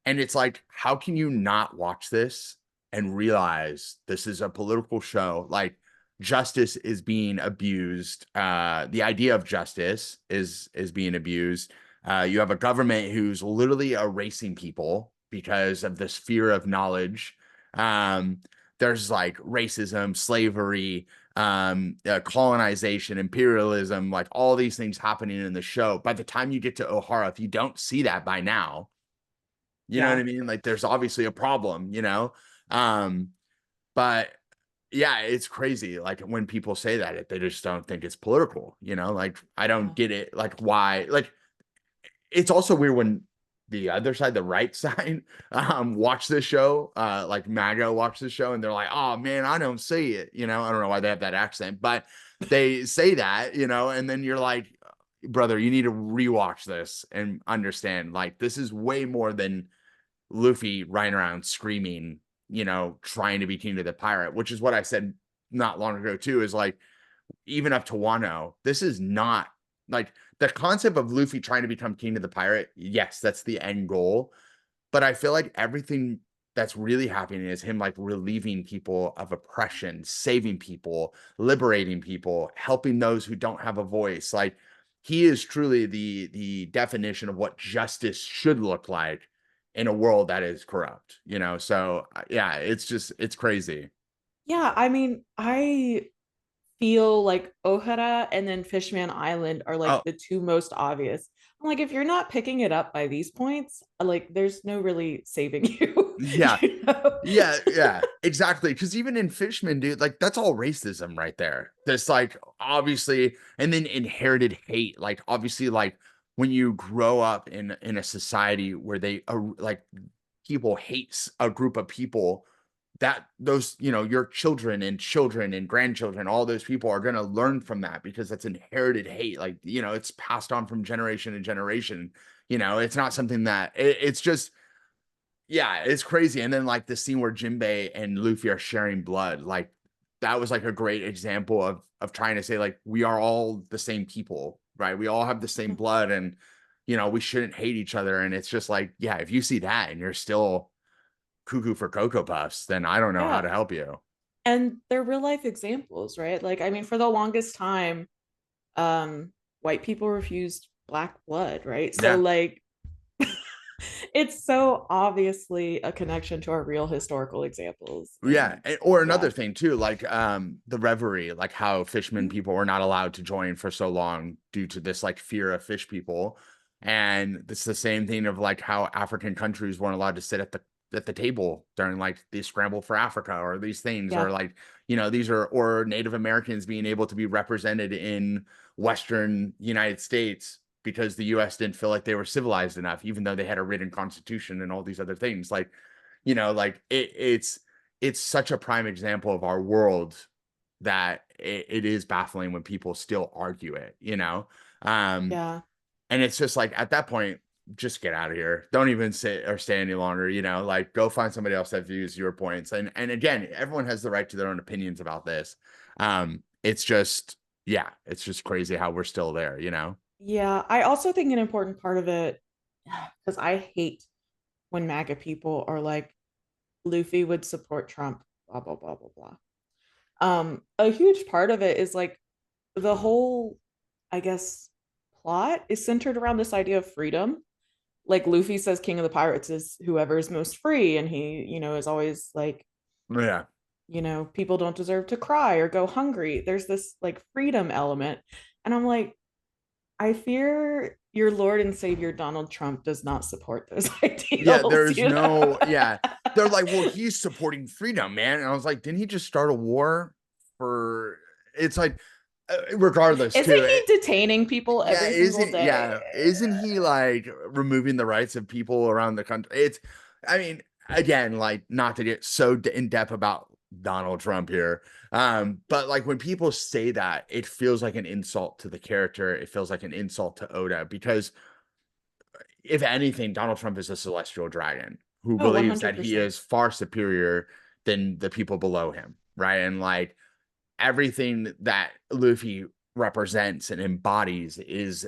B: And it's like, how can you not watch this and realize this is a political show? Like, justice is being abused. The idea of justice is being abused. You have a government who's literally erasing people because of this fear of knowledge. There's like racism, slavery, colonization, imperialism, like all these things happening in the show. By the time you get to O'Hara, if you don't see that by now, you know what
A: Yeah.
B: I mean? Like there's obviously a problem, you know? Um, but yeah, it's crazy. Like when people say that, they just don't think it's political, you know? Like I don't
A: Yeah.
B: get it. Like why? Like it's also weird when the other side, the right side, watch this show, like MAGA watch this show and they're like, oh man, I don't see it. You know, I don't know why they have that accent, but they say that, you know, and then you're like, brother, you need to rewatch this and understand like this is way more than Luffy running around screaming, you know, trying to be king to the pirate, which is what I said not long ago too, is like, even up to Wano, this is not like the concept of Luffy trying to become king of the pirate. Yes, that's the end goal. But I feel like everything that's really happening is him like relieving people of oppression, saving people, liberating people, helping those who don't have a voice. Like he is truly the definition of what justice should look like in a world that is corrupt, you know? So yeah, it's crazy.
A: Yeah, I mean, I feel like Ohara and then Fishman Island are like
B: Oh,
A: the two most obvious. I'm like, if you're not picking it up by these points, like there's no really saving you,
B: yeah.
A: you know?
B: Yeah, exactly. Because even in Fishman, dude, like that's all racism right there. That's like obviously, and then inherited hate. Like obviously, like when you grow up in a society where they like people hates a group of people, that those you know your children and grandchildren, all those people are gonna learn from that because that's inherited hate. Like you know, it's passed on from generation to generation. You know, it's not something that it's just yeah, it's crazy. And then like the scene where Jinbei and Luffy are sharing blood, like that was like a great example of trying to say like we are all the same people, right? We all have the same blood and you know, we shouldn't hate each other. And it's just like, yeah, if you see that and you're still cuckoo for Cocoa Puffs, then I don't know how
A: Yeah.
B: to help you.
A: And they're real life examples, right? Like, I mean, for the longest time, white people refused black blood, right? So
B: Yeah.
A: like it's so obviously a connection to our real historical examples.
B: Yeah,
A: And
B: or
A: yeah.
B: another thing too, like the reverie, like how fishermen
A: Mhm.
B: people were not allowed to join for so long due to this like fear of fish people. And it's the same thing of like how African countries weren't allowed to sit at the table during like the scramble for Africa or these things, or
A: Yeah.
B: like, you know, these are, or Native Americans being able to be represented in Western United States because the US didn't feel like they were civilized enough, even though they had a written constitution and all these other things. Like, you know, like it's such a prime example of our world that it is baffling when people still argue it, you know? Um,
A: Yeah.
B: and it's just like at that point, just get out of here. Don't even sit or stay any longer, you know, like go find somebody else that views your points. And again, everyone has the right to their own opinions about this. It's just, yeah, it's just crazy how we're still there, you know?
A: Yeah. I also think an important part of it, because I hate when MAGA people are like, Luffy would support Trump, blah, blah, blah, blah, blah. A huge part of it is like the whole, I guess, plot is centered around this idea of freedom. Like Luffy says King of the Pirates is whoever is most free, and he, is always like,
B: Yeah.
A: people don't deserve to cry or go hungry. There's this like freedom element. And I'm like, I fear your Lord and Savior Donald Trump does not support those
B: Yeah,
A: ideals,
B: there's no, yeah. They're like, well, he's supporting freedom, man. And I was like, didn't he just start a war for, it's like, regardless,
A: Isn't
B: too.
A: he detaining people
B: Yeah,
A: every single day?
B: isn't he like removing the rights of people around the country? It's, I mean, again, like not to get so in depth about Donald Trump here. But like when people say that, it feels like an insult to the character. It feels like an insult to Oda because if anything, Donald Trump is a celestial dragon who
A: Oh,
B: believes that he
A: 100%.
B: is far superior than the people below him, right? And like everything that Luffy represents and embodies is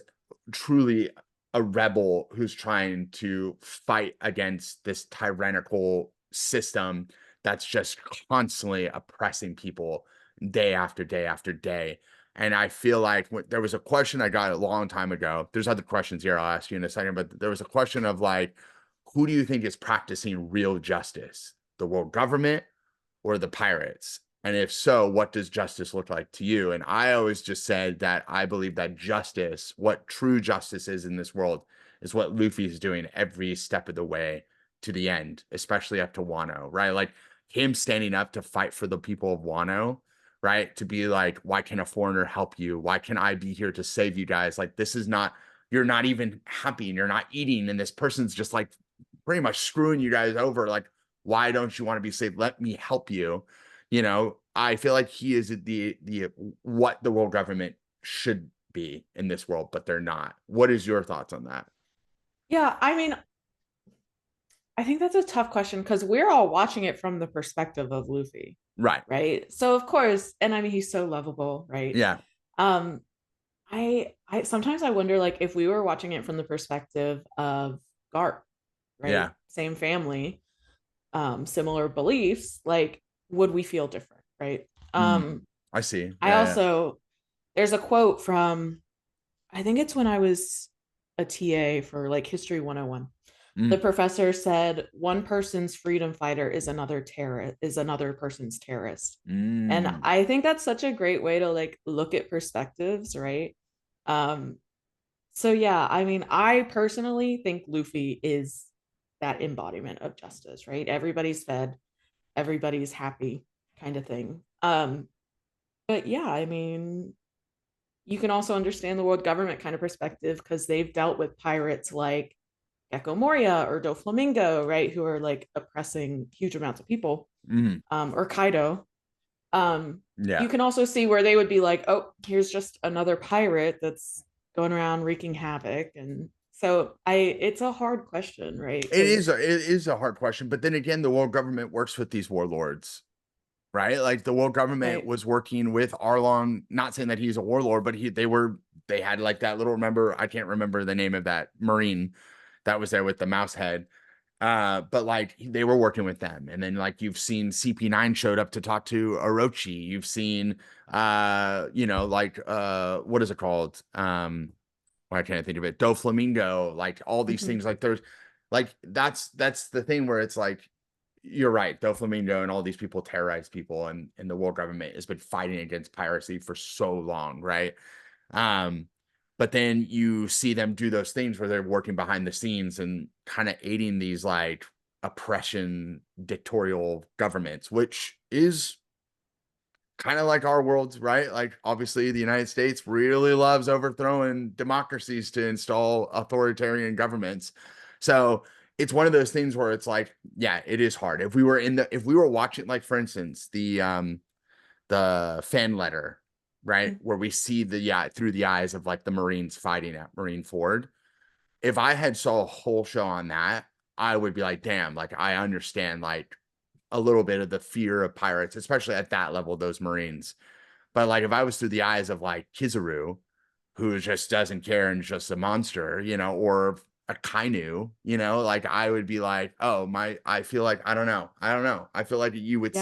B: truly a rebel who's trying to fight against this tyrannical system that's just constantly oppressing people day after day after day. And I feel like there was a question I got a long time ago. There's other questions here I'll ask you in a second, but there was a question of like, who do you think is practicing real justice? The world government or the pirates? And if so, what does justice look like to you? And I always just said that I believe that justice, what true justice is in this world, is what Luffy is doing every step of the way to the end, especially up to Wano, right? Like him standing up to fight for the people of Wano, right? To be like, why can a foreigner help you? Why can I be here to save you guys? Like, this is not, you're not even happy and you're not eating. And this person's just like pretty much screwing you guys over. Like, why don't you want to be saved? Let me help you. You know, I feel like he is the what the world government should be in this world, but they're not. What is your thoughts on that?
A: Yeah, I mean, I think that's a tough question because we're all watching it from the perspective of Luffy,
B: Right.
A: right? So of course, and I mean he's so lovable, right?
B: Yeah.
A: Um, I sometimes I wonder like if we were watching it from the perspective of Garp, right?
B: Yeah.
A: Same family, similar beliefs, like would we feel different, right?
B: Mm, I see.
A: I
B: Yeah.
A: also there's a quote from I think it's when I was a TA for like History 101.
B: Yeah.
A: The professor said one person's freedom fighter is another person's terrorist. And
B: Mm.
A: I think that's such a great way to like look at perspectives, right? Um, so yeah, I mean, I personally think Luffy is that embodiment of justice, right? Everybody's fed, everybody's happy kind of thing. But yeah, I mean, you can also understand the world government kind of perspective because they've dealt with pirates like Gecko Moria or Doflamingo, right, who are like oppressing huge amounts of people,
B: Mm.
A: or Kaido. You
B: Yeah.
A: can also see where they would be like, oh, here's just another pirate that's going around wreaking havoc. And so it's a hard question, right? Because
B: It is a hard question, but then again, the world government works with these warlords, right? Like the world government
A: right,
B: was working with Arlong, not saying that he's a warlord, but they had like that little, remember, I can't remember the name of that Marine that was there with the mouse head. But like they were working with them. And then like you've seen CP9 showed up to talk to Orochi. You've seen like what is it called? Why can't I think of it? Doflamingo, like all these
A: Mhm.
B: things. Like there's like that's the thing where it's like you're right. Doflamingo and all these people terrorize people, and the world government has been fighting against piracy for so long, right? Um, but then you see them do those things where they're working behind the scenes and kind of aiding these like oppression dictatorial governments, which is kind of like our world, right? Like obviously the United States really loves overthrowing democracies to install authoritarian governments. So it's one of those things where it's like, yeah, it is hard. If we were watching, like for instance, the fan letter, right?
A: Mhm.
B: Where we see through the eyes of like the Marines fighting at Marine Ford. If I had saw a whole show on that, I would be like, damn, like I understand like a little bit of the fear of pirates, especially at that level, those Marines. But like if I was through the eyes of like Kizaru, who just doesn't care and just a monster, or a Kainu, like I would be like, oh my, I feel like I don't know. I feel like
A: Yeah.
B: you would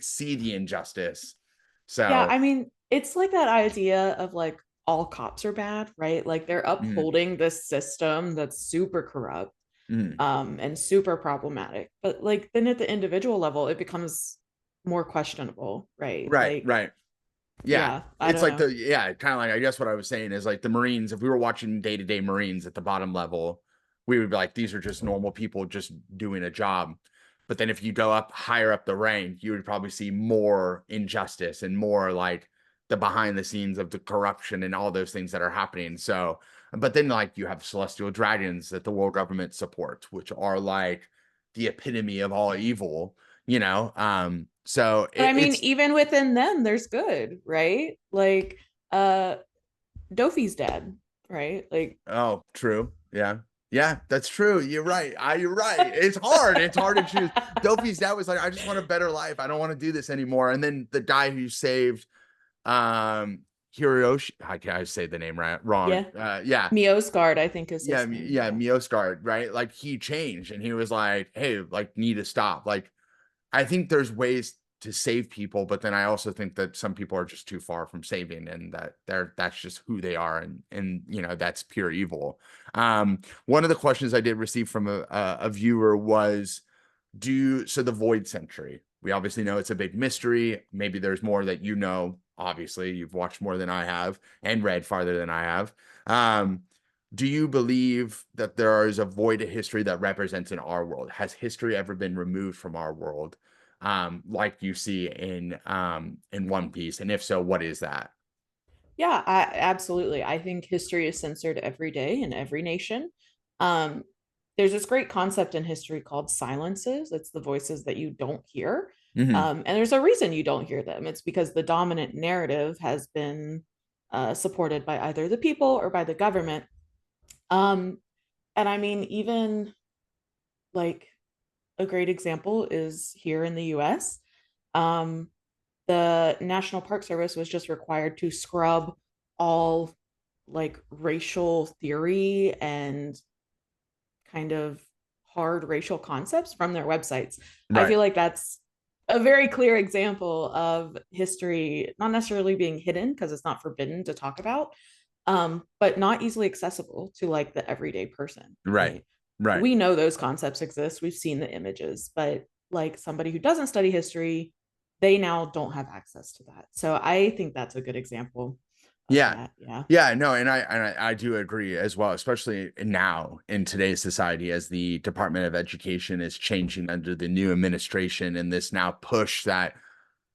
B: see the injustice.
A: Yeah,
B: So
A: I mean, it's like that idea of like all cops are bad, right? Like they're
B: mm,
A: upholding this system that's super corrupt,
B: mm,
A: and super problematic. But like then at the individual level, it becomes more questionable, right?
B: right,
A: Like,
B: right. Yeah.
A: yeah, I
B: It's
A: don't
B: like
A: know.
B: kind of like, I guess what I was saying is like the Marines, if we were watching day-to-day Marines at the bottom level, we would be like, these are just normal people just doing a job. But then if you go up higher up the rank, you would probably see more injustice and more like the behind the scenes of the corruption and all those things that are happening. So, but then like you have celestial dragons that the world government supports, which are like the epitome of all evil. So
A: But I mean,
B: it's
A: even within them, there's good, right? Like, uh, Dofi's dead, right? Like,
B: Oh, true. Yeah. Yeah, that's true. You're right. You're right. It's hard. It's hard to choose. Dofi's dad was like, I just want a better life. I don't want to do this anymore. And then the guy who saved um Hiroshi, I can't say the name right wrong.
A: yeah,
B: Yeah.
A: Miosgard, I think is
B: Yeah,
A: his name.
B: yeah,
A: Yeah.
B: Miosgard, right? Like he changed and he was like, hey, like need to stop. Like I think there's ways to save people, but then I also think that some people are just too far from saving, and that's just who they are, and that's pure evil. One of the questions I did receive from a viewer was, so the Void Century. We obviously know it's a big mystery. Maybe there's more that you know. Obviously, you've watched more than I have and read farther than I have. Um, do you believe that there is a void of history that represents in our world? Has history ever been removed from our world, like you see in One Piece? And if so, what is that?
A: Yeah, absolutely. I think history is censored every day in every nation. Um, there's this great concept in history called silences. It's the voices that you don't hear.
B: Hmm.
A: And there's a reason you don't hear them. It's because the dominant narrative has been supported by either the people or by the government. Um, and I mean, even like a great example is here in the US. Um, the National Park Service was just required to scrub all like racial theory and kind of hard racial concepts from their websites. I
B: Right.
A: feel like that's a very clear example of history not necessarily being hidden because it's not forbidden to talk about, but not easily accessible to like the everyday person,
B: Right.
A: right?
B: Right.
A: We know those concepts exist, we've seen the images, but like somebody who doesn't study history, they now don't have access to that. So I think that's a good example of
B: Yeah.
A: that. Yeah.
B: Yeah, no, and I do agree as well, especially now in today's society as the Department of Education is changing under the new administration and this now push that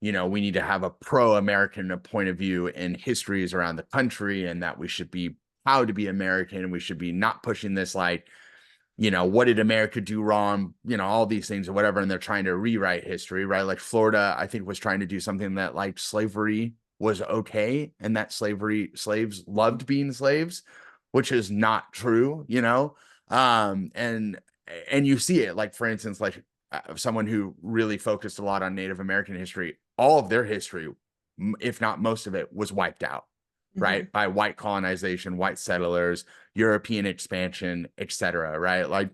B: we need to have a pro-American point of view in histories around the country, and that we should be proud to be American, and we should be not pushing this like, what did America do wrong, all these things or whatever, and they're trying to rewrite history, right? Like Florida, I think was trying to do something that like slavery was okay and that slaves loved being slaves, which is not true. And you see it, like for instance, like someone who really focused a lot on Native American history, all of their history, if not most of it, was wiped out,
A: Mm-hmm.
B: right? By white colonization, white settlers, European expansion, etc. Right? Like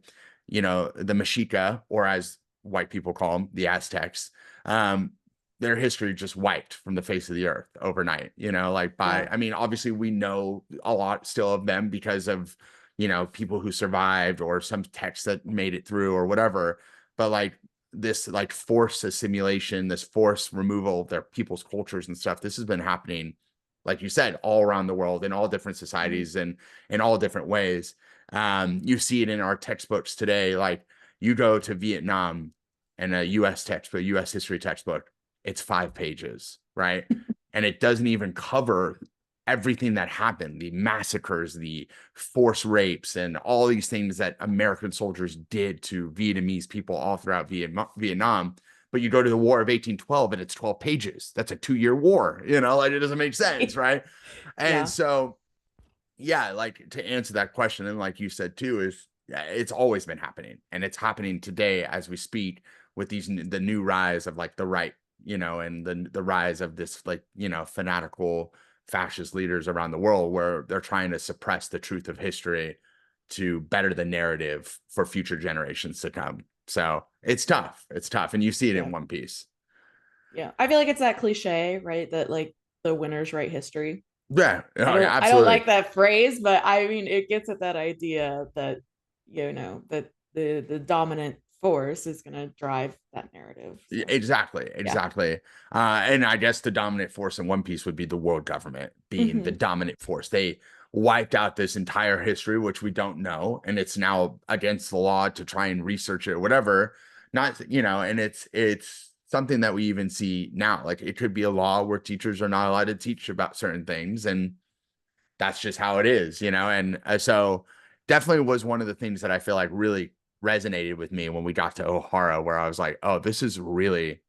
B: the Mexica, or as white people call them, the Aztecs. Um, their history just wiped from the face of the earth overnight, like
A: Yeah.
B: I mean, obviously we know a lot still of them because of, people who survived or some texts that made it through or whatever. But like this, like forced assimilation, this forced removal of their people's cultures and stuff, this has been happening, like you said, all around the world in all different
A: Mhm.
B: societies and in all different ways. You see it in our textbooks today. Like you go to Vietnam and a US textbook, US history textbook, it's 5 pages, right? And it doesn't even cover everything that happened, the massacres, the forced rapes, and all these things that American soldiers did to Vietnamese people all throughout Vietnam. But you go to the War of 1812 and it's 12 pages. That's a 2-year war, like it doesn't make sense, right? And
A: Yeah.
B: so yeah, like to answer that question, and like you said too, is yeah, it's always been happening, and it's happening today as we speak with the new rise of like the right, and the rise of this like fanatical fascist leaders around the world where they're trying to suppress the truth of history to better the narrative for future generations to come. So it's tough, and you see it in
A: Yeah.
B: One Piece.
A: Yeah. I feel like it's that cliche, right? That like the winners write history.
B: Yeah,
A: I
B: oh, yeah,
A: don't
B: absolutely.
A: like that phrase, but I mean it gets at that idea that that the dominant force is gonna drive that narrative. So
B: Exactly,
A: yeah.
B: exactly. And I guess the dominant force in One Piece would be the world government being the
A: Hmm.
B: dominant force. They wiped out this entire history, which we don't know, and it's now against the law to try and research it or whatever. Not, and it's something that we even see now. Like it could be a law where teachers are not allowed to teach about certain things, and that's just how it is, And so definitely was one of the things that I feel like really resonated with me when we got to O'Hara, where I was like, oh, this is really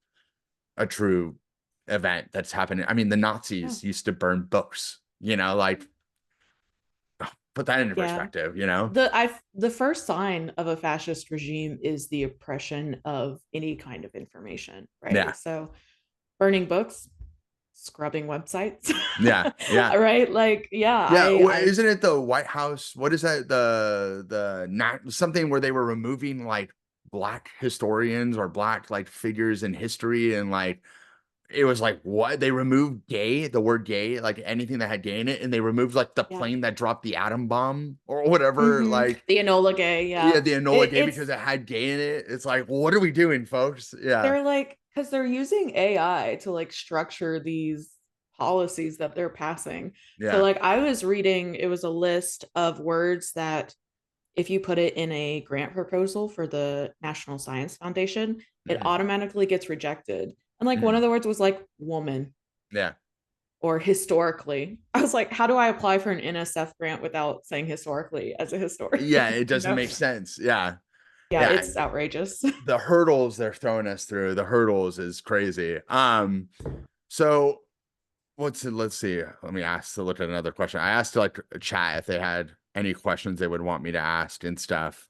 B: a true event that's happening. I mean, the
A: Yeah.
B: Nazis used to burn books, like put that into
A: Yeah.
B: perspective.
A: The first sign of a fascist regime is the oppression of any kind of information, right?
B: Yeah.
A: So burning books, scrubbing websites.
B: Yeah. Yeah.
A: Right? Like, yeah,
B: Yeah,
A: I
B: isn't it the White House? What is that? The not something where they were removing like black historians or black like figures in history, and like it was like what they removed gay, the word gay, like anything that had gay in it, and they removed like the
A: yeah.
B: plane that dropped the atom bomb or whatever,
A: Hmm.
B: like
A: The Enola Gay,
B: yeah,
A: yeah.
B: the Enola Gay
A: It's
B: because it had gay in it. It's like, what are we doing, folks? Yeah,
A: they're like because they're using AI to like structure these policies that they're passing. So
B: yeah,
A: like I was reading, it was a list of words that if you put it in a grant proposal for the National Science Foundation, it
B: mhm,
A: automatically gets rejected. And like one of
B: mhm,
A: the words was like woman
B: yeah,
A: or historically. I was like, how do I apply for an NSF grant without saying historically as a
B: yeah.
A: historian?
B: It
A: You
B: doesn't
A: know?
B: make sense. Yeah,
A: Yeah,
B: yeah.
A: it's outrageous.
B: The hurdles they're throwing us through, the hurdles is crazy. So what's it? Let's see. Let me ask to look at another question. I asked like chat if they had any questions they would want me to ask and stuff.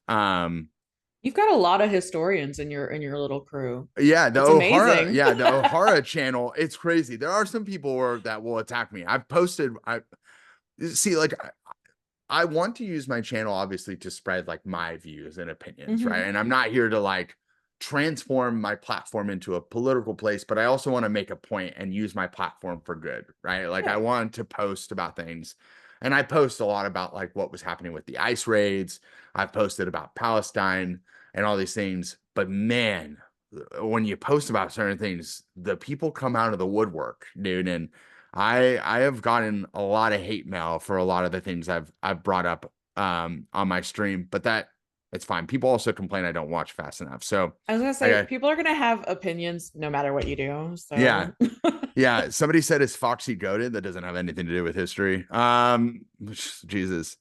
A: You've got a lot of historians in your little crew.
B: Yeah,
A: It's amazing.
B: Yeah, the O'Hara channel, it's crazy. There are some people that will attack me. I've posted, I see, like, I want to use my channel obviously to spread like my views and opinions, right?
A: Hmm.
B: And I'm not here to like transform my platform into a political place, but I also want to make a point and use my platform for good, right? Like I
A: Yeah.
B: want to post about things. And I post a lot about like what was happening with the ICE raids. I've posted about Palestine and all these things. But man, when you post about certain things, the people come out of the woodwork, dude. And I have gotten a lot of hate mail for a lot of the things I've brought up on my stream, but that it's fine. People also complain I don't watch fast enough. So
A: I was gonna
B: I
A: say
B: got
A: people are gonna have opinions no matter what you do.
B: yeah.
A: So
B: Yeah. Somebody said is Foxy goaded? That doesn't have anything to do with history. Jesus.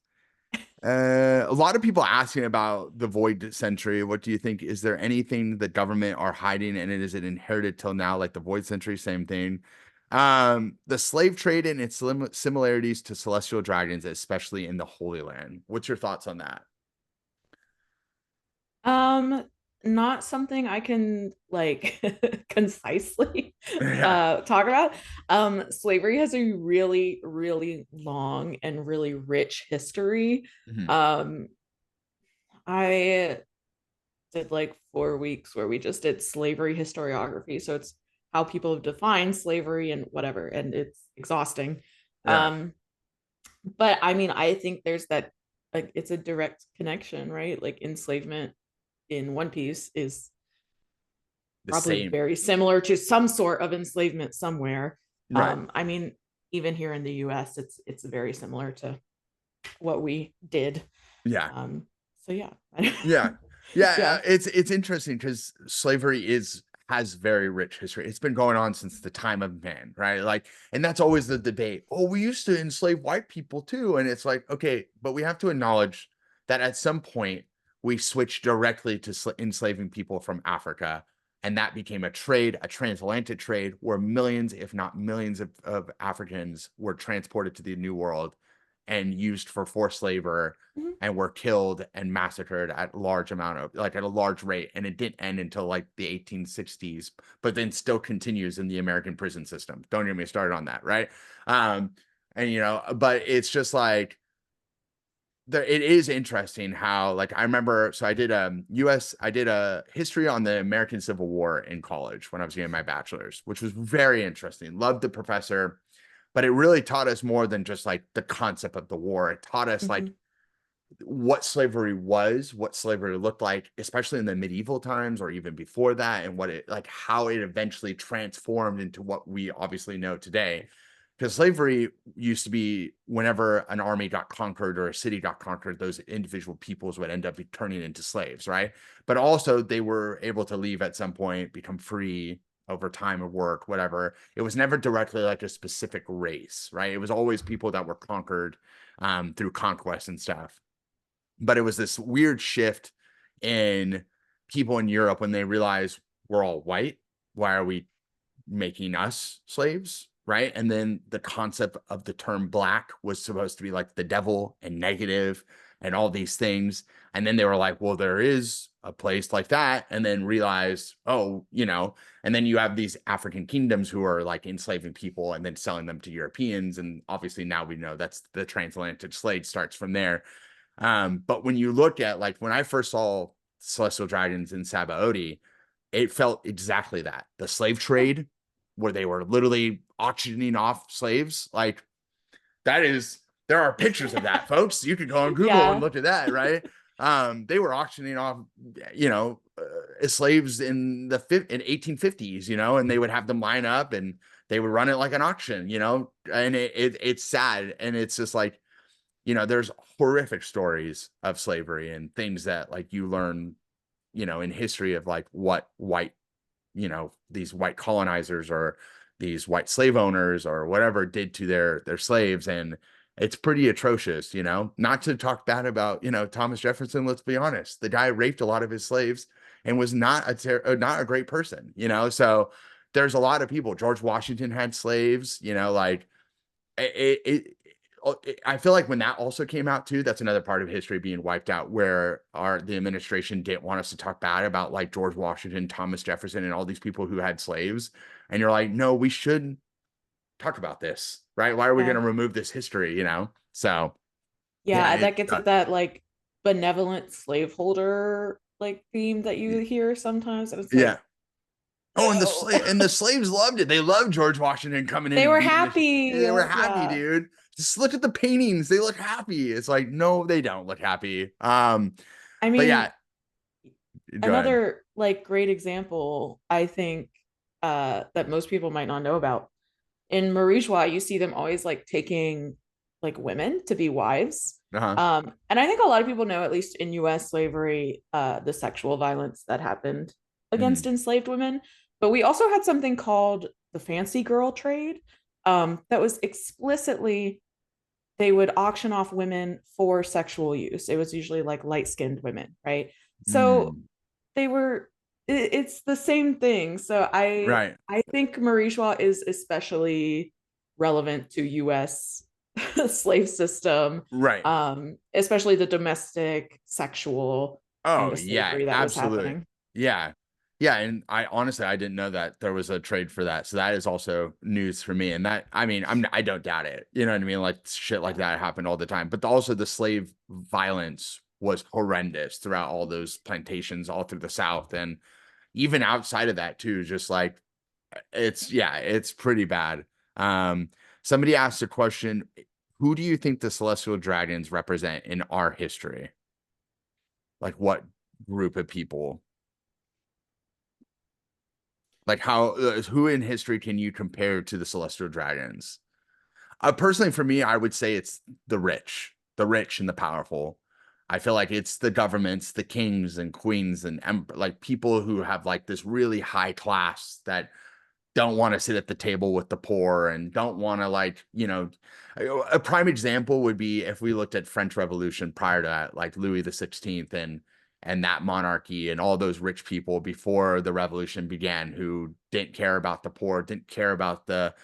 B: A lot of people asking about the void century. What do you think? Is there anything the government are hiding and is it inherited till now? Like the void century, same thing. The slave trade and its similarities to celestial dragons, especially in the Holy Land. What's your thoughts on that?
A: Um, not something I can like concisely
B: Yeah.
A: talk about. Slavery has a really, really long and really rich history.
B: Mhm.
A: Um, I did like 4 weeks where we just did slavery historiography. So it's how people have defined slavery and whatever, and it's exhausting.
B: Yeah.
A: Um, but I mean, I think there's that, like, it's a direct connection, right? Like enslavement in One Piece is
B: The
A: probably
B: same.
A: very similar to some sort of enslavement somewhere.
B: Right.
A: I mean, even here in the US, it's very similar to what we did.
B: Yeah.
A: Um, so yeah.
B: Yeah. Yeah.
A: Yeah.
B: It's interesting because slavery has very rich history. It's been going on since the time of man, right? Like, and that's always the debate. Oh, we used to enslave white people too. And it's like, okay, but we have to acknowledge that at some point we switched directly to enslaving people from Africa. And that became a trade, a transatlantic trade, where millions, if not millions of Africans were transported to the New World and used for forced labor
A: Mhm.
B: and were killed and massacred at large amount of like at a large rate. And it didn't end until like the 1860s, but then still continues in the American prison system. Don't get me started on that, right? um and but it's just like it is interesting how, like, I remember, so I did I did a history on the American Civil War in college when I was getting my bachelor's, which was very interesting. Loved the professor, but it really taught us more than just like the concept of the war. It taught us like
A: Mhm.
B: what slavery was, what slavery looked like, especially in the medieval times or even before that, and what it like how it eventually transformed into what we obviously know today. Because slavery used to be whenever an army got conquered or a city got conquered, those individual peoples would end up turning into slaves, right? But also they were able to leave at some point, become free over time of work, whatever. It was never directly like a specific race, right? It was always people that were conquered through conquest and stuff. But it was this weird shift in people in Europe when they realized we're all white. Why are we making us slaves? Right. And then the concept of the term black was supposed to be like the devil and negative and all these things. And then they were like, well, there is a place like that. And then realized, oh, and then you have these African kingdoms who are like enslaving people and then selling them to Europeans. And obviously now we know that's the transatlantic slave starts from there. But when you look at, like, when I first saw Celestial Dragons in Sabaody, it felt exactly that. The slave trade, where they were literally auctioning off slaves, like there are pictures of that, folks. You can go on Google and
A: Yeah.
B: look at that, right? They were auctioning off, slaves in the 1850s, and they would have them line up and they would run it like an auction, and it's sad, and it's just like, there's horrific stories of slavery and things that like you learn, in history of like what white, these white colonizers or these white slave owners or whatever did to their slaves. And it's pretty atrocious, not to talk bad about, Thomas Jefferson. Let's be honest. The guy raped a lot of his slaves and was not a great person, so there's a lot of people. George Washington had slaves, like I feel like when that also came out too, that's another part of history being wiped out, where the administration didn't want us to talk bad about like George Washington, Thomas Jefferson, and all these people who had slaves. And you're like, no, we should talk about this, right? Why are we going
A: Yeah.
B: to remove this history? So yeah,
A: Yeah, that gets at that like benevolent slaveholder like theme that you hear sometimes. And it's
B: yeah.
A: like,
B: Oh, and
A: no.
B: the slaves loved it. They loved George Washington coming in
A: They
B: and
A: were
B: beating the shit.
A: happy.
B: They were happy,
A: Yeah.
B: dude. Just look at the paintings. They look happy. It's like, no, they don't look happy.
A: I
B: But yeah,
A: mean,
B: go ahead.
A: another like great example, I think, that most people might not know about. In Marie you see them always like taking like women to be wives.
B: Uh-huh.
A: And I think a lot of people know, at least in US slavery, the sexual violence that happened against
B: Mhm.
A: enslaved women. But we also had something called the fancy girl trade, that was explicitly, they would auction off women for sexual use. It was usually like light-skinned women, right? So
B: Mm.
A: they were, it's the same thing. So I
B: Right.
A: I think Marie is especially relevant to US slave system,
B: Right.
A: especially the domestic sexual kind
B: Oh,
A: of
B: yeah,
A: slavery that was
B: absolutely.
A: happening.
B: Yeah. Yeah, and I honestly I didn't know that there was a trade for that. So that is also news for me. And that, I mean, I don't doubt it. You know what I mean? Like shit like
A: Yeah.
B: that happened all the time. But also the slave violence was horrendous throughout all those plantations all through the South, and even outside of that too, just like it's pretty bad. Um, Somebody asked a question, who do you think the celestial dragons represent in our history? Like what group of people? Like how who in history can you compare to the celestial dragons? Personally, for me, I would say it's the rich and the powerful. I feel like it's the governments, the kings and queens and like people who have like this really high class that don't want to sit at the table with the poor and don't want to like, a prime example would be if we looked at French Revolution prior to that, like Louis the 16th and that monarchy and all those rich people before the revolution began who didn't care about the poor, didn't care about the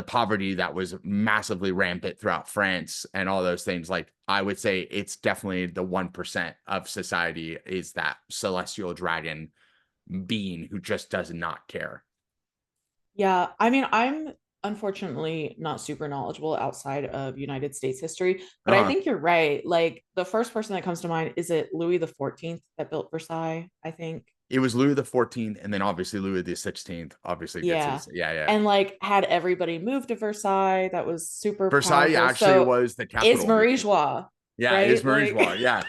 B: poverty that was massively rampant throughout France and all those things. Like I would say it's definitely the 1% of society is that celestial dragon being who just does not care.
A: Yeah, I mean, I'm unfortunately not super knowledgeable outside of United States history, but I
B: Uh-huh.
A: think you're right. Like the first person that comes to mind, is it Louis the 14th that built Versailles, I think.
B: It was Louis the 14th, and then obviously Louis the 16th obviously gets
A: Yeah.
B: his, yeah, yeah.
A: And like had everybody move to Versailles. That was super
B: Versailles
A: powerful.
B: actually
A: So
B: was the
A: it's
B: capital
A: Marie
B: before.
A: Joie,
B: Yeah, it is
A: right?
B: Marie
A: Like,
B: Joie. Yeah.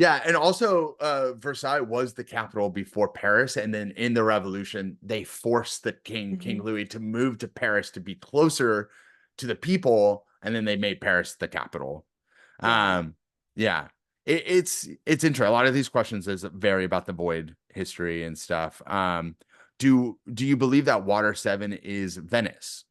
B: Yeah, and also Versailles was the capital before Paris, and then in the revolution, they forced the King
A: mhm.
B: Louis, to move to Paris to be closer to the people, and then they made Paris the capital.
A: Yeah,
B: Um, yeah, it's interesting. A lot of these questions is vary about the void history and stuff. Do you believe that Water Seven is Venice?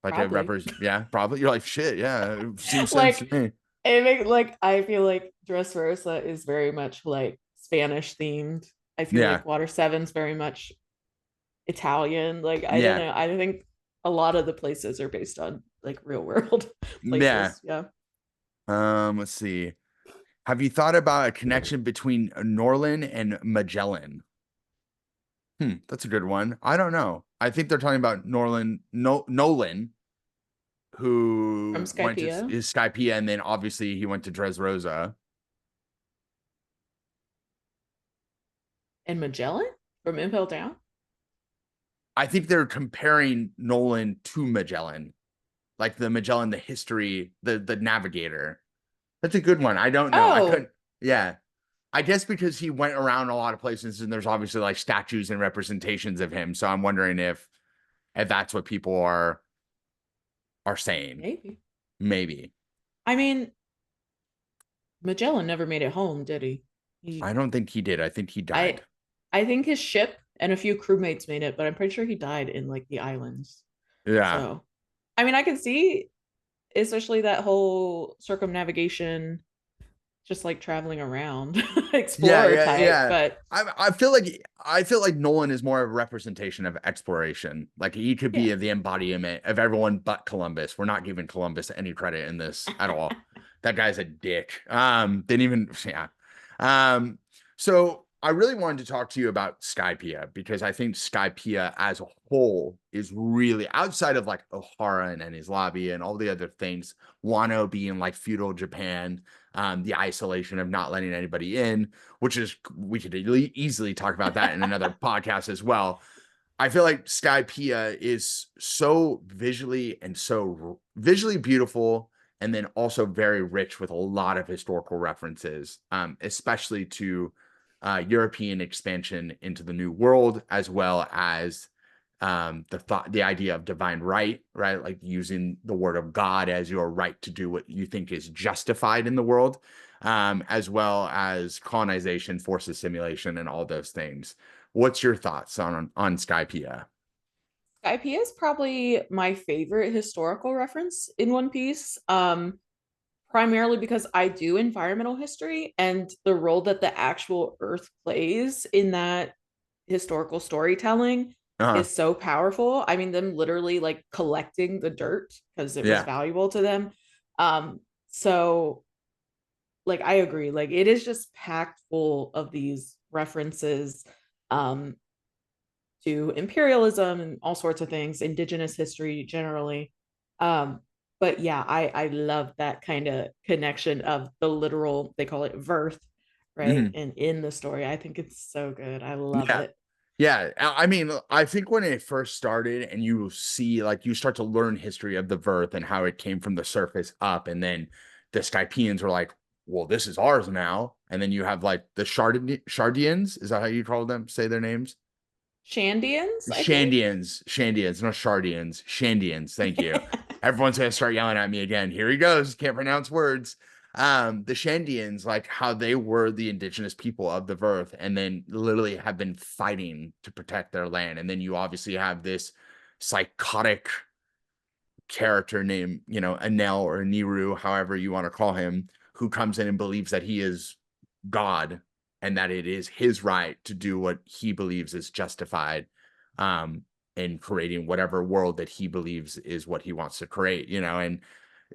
B: Like it
A: probably.
B: represents, yeah, probably. You're like, shit, yeah, it seems sense to
A: Like
B: me.
A: it make like I feel like Dressrosa is very much like Spanish themed. I feel
B: Yeah,
A: like Water Seven's very much Italian. Like I don't
B: yeah,
A: know. I think a lot of the places are based on like real world
B: yeah.
A: places. Yeah.
B: Let's see. Have you thought about a connection between Norlin and Magellan? That's a good one. I don't know. I think they're talking about Nolan,
A: From
B: who went to
A: Skypeia
B: his Skypeia, and then obviously he went to Dressrosa.
A: and Magellan from Impel Down.
B: I think they're comparing Nolan to Magellan, like the Magellan, the history, the navigator. That's a good one. I don't know. I
A: Oh,
B: couldn't. Yeah, I guess because he went around a lot of places, and there's obviously like statues and representations of him. So I'm wondering if that's what people are saying.
A: maybe.
B: Maybe.
A: I mean, Magellan never made it home, did he? He
B: I don't think he did. I think he
A: I
B: died.
A: I think his ship and a few crewmates made it, but I'm pretty sure he died in like the islands.
B: Yeah.
A: So, I mean, I can see especially that whole circumnavigation, just like traveling around,
B: Yeah,
A: explorer
B: yeah,
A: type.
B: yeah.
A: But
B: I feel like Nolan is more of a representation of exploration. Like he could
A: yeah,
B: be the embodiment of everyone but Columbus. We're not giving Columbus any credit in this at all. That guy's a dick. Didn't even yeah. Um, so I really wanted to talk to you about Skypiea because I think Skypiea as a whole is really outside of like O'Hara and his lobby and all the other things, Wano being like feudal Japan, the isolation of not letting anybody in, which is we could easily talk about that in another podcast as well. I feel like Skypiea is so visually and so visually beautiful, and then also very rich with a lot of historical references, especially to European expansion into the New World, as well as the idea of divine right, right? Like using the word of God as your right to do what you think is justified in the world, as well as colonization, force assimilation, and all those things. What's your thoughts on Skypiea?
A: Skypiea is probably my favorite historical reference in One Piece. Primarily because I do environmental history and the role that the actual Earth plays in that historical storytelling
B: Uh-huh.
A: is so powerful. I mean, them literally like collecting the dirt because it was
B: Yeah.
A: valuable to them. So like I agree, like it is just packed full of these references um to imperialism and all sorts of things, indigenous history generally. Um, but yeah, I love that kind of connection of the literal, they call it verth, right?
B: Mhm.
A: And in the story, I think it's so good. I love
B: Yeah.
A: it.
B: Yeah, I mean, I think when it first started and you see, like, you start to learn history of the Verth and how it came from the surface up, and then the Skypeians were like, well, this is ours now. And then you have like the Shardians, is that how you call them? Say their names?
A: Shandians, I think.
B: Shandians, not Shardians, Shandians. Thank you. Everyone's gonna start yelling at me again. Here he goes. Can't pronounce words. The Shandians, like how they were the indigenous people of the Verth, and then literally have been fighting to protect their land. And then you obviously have this psychotic character named, Anel or Niru, however you want to call him, who comes in and believes that he is God and that it is his right to do what he believes is justified, um, in creating whatever world that he believes is what he wants to create, and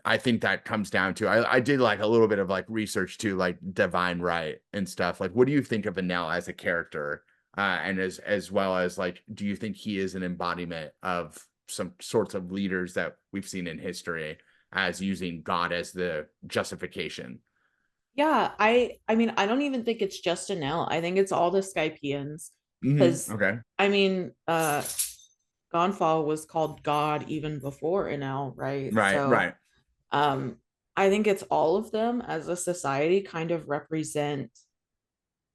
B: I think that comes down to I did like a little bit of like research to like divine right and stuff. Like, what do you think of Anel as a character? And as well as like, do you think he is an embodiment of some sorts of leaders that we've seen in history as using God as the justification?
A: Yeah, I mean, I don't even think it's just Anel. I think it's all the Skypeians. Because
B: Okay.
A: I mean, Gonfall was called God even before Enel, right?
B: Right,
A: So
B: right.
A: um I think it's all of them as a society kind of represent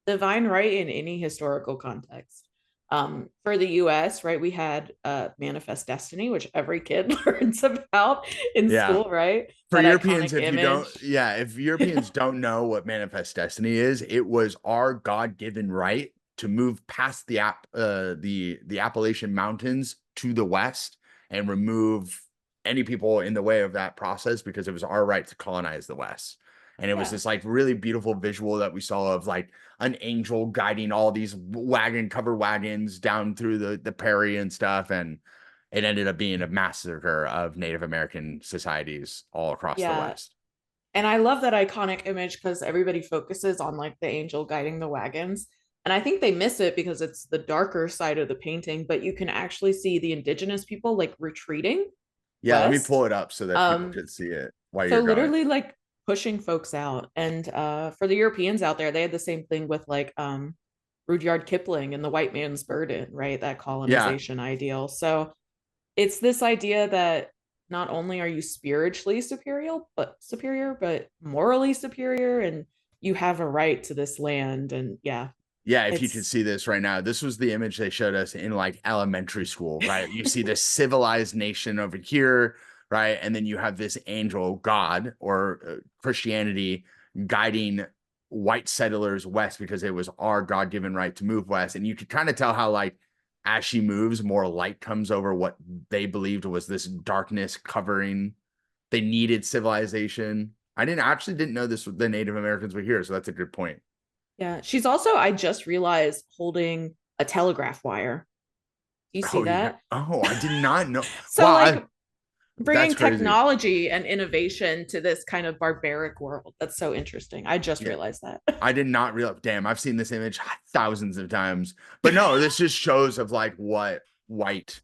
A: divine right in any historical context. For the US, right, we had Manifest Destiny, which every kid learns about in
B: Yeah.
A: school, right?
B: For
A: That
B: Europeans,
A: iconic
B: if you don't,
A: image.
B: yeah, if Europeans don't know what manifest destiny is, it was our God-given right to move past the Appalachian Mountains to the west and remove any people in the way of that process, because it was our right to colonize the west. And it was
A: Yeah.
B: this like really beautiful visual that we saw of like an angel guiding all these covered wagons down through the prairie and stuff. And it ended up being a massacre of Native American societies all across the
A: Yeah.
B: West.
A: And I love that iconic image because everybody focuses on like the angel guiding the wagons. And I think they miss it because it's the darker side of the painting, but you can actually see the indigenous people like retreating
B: Yeah, let me
A: west.
B: pull it up so that people
A: Um,
B: could see it while
A: so
B: you're going.
A: literally like pushing folks out. And for the Europeans out there, they had the same thing with like Rudyard Kipling and the white man's burden, right? That
B: Yeah,
A: colonization ideal. So it's this idea that not only are you spiritually superior, but morally superior, and you have a right to this land. And yeah,
B: yeah, if you could
A: it's
B: see this right now, this was the image they showed us in like elementary school, right? You see this civilized nation over here, right? And then you have this angel God or Christianity guiding white settlers west because it was our God-given right to move west. And you could kind of tell how like as she moves, more light comes over what they believed was this darkness covering. They needed civilization. I didn't know this the Native Americans were here, so that's a good point.
A: yeah. She's also, I just realized, holding a telegraph wire. Do you see
B: Oh yeah.
A: that?
B: Oh, I did not know.
A: So
B: Wow,
A: like
B: that's
A: bringing
B: crazy.
A: technology and innovation to this kind of barbaric world. That's so interesting. I just
B: Yeah.
A: realized that.
B: I did not realize. Damn, I've seen this image thousands of times. But no, this just shows of like what white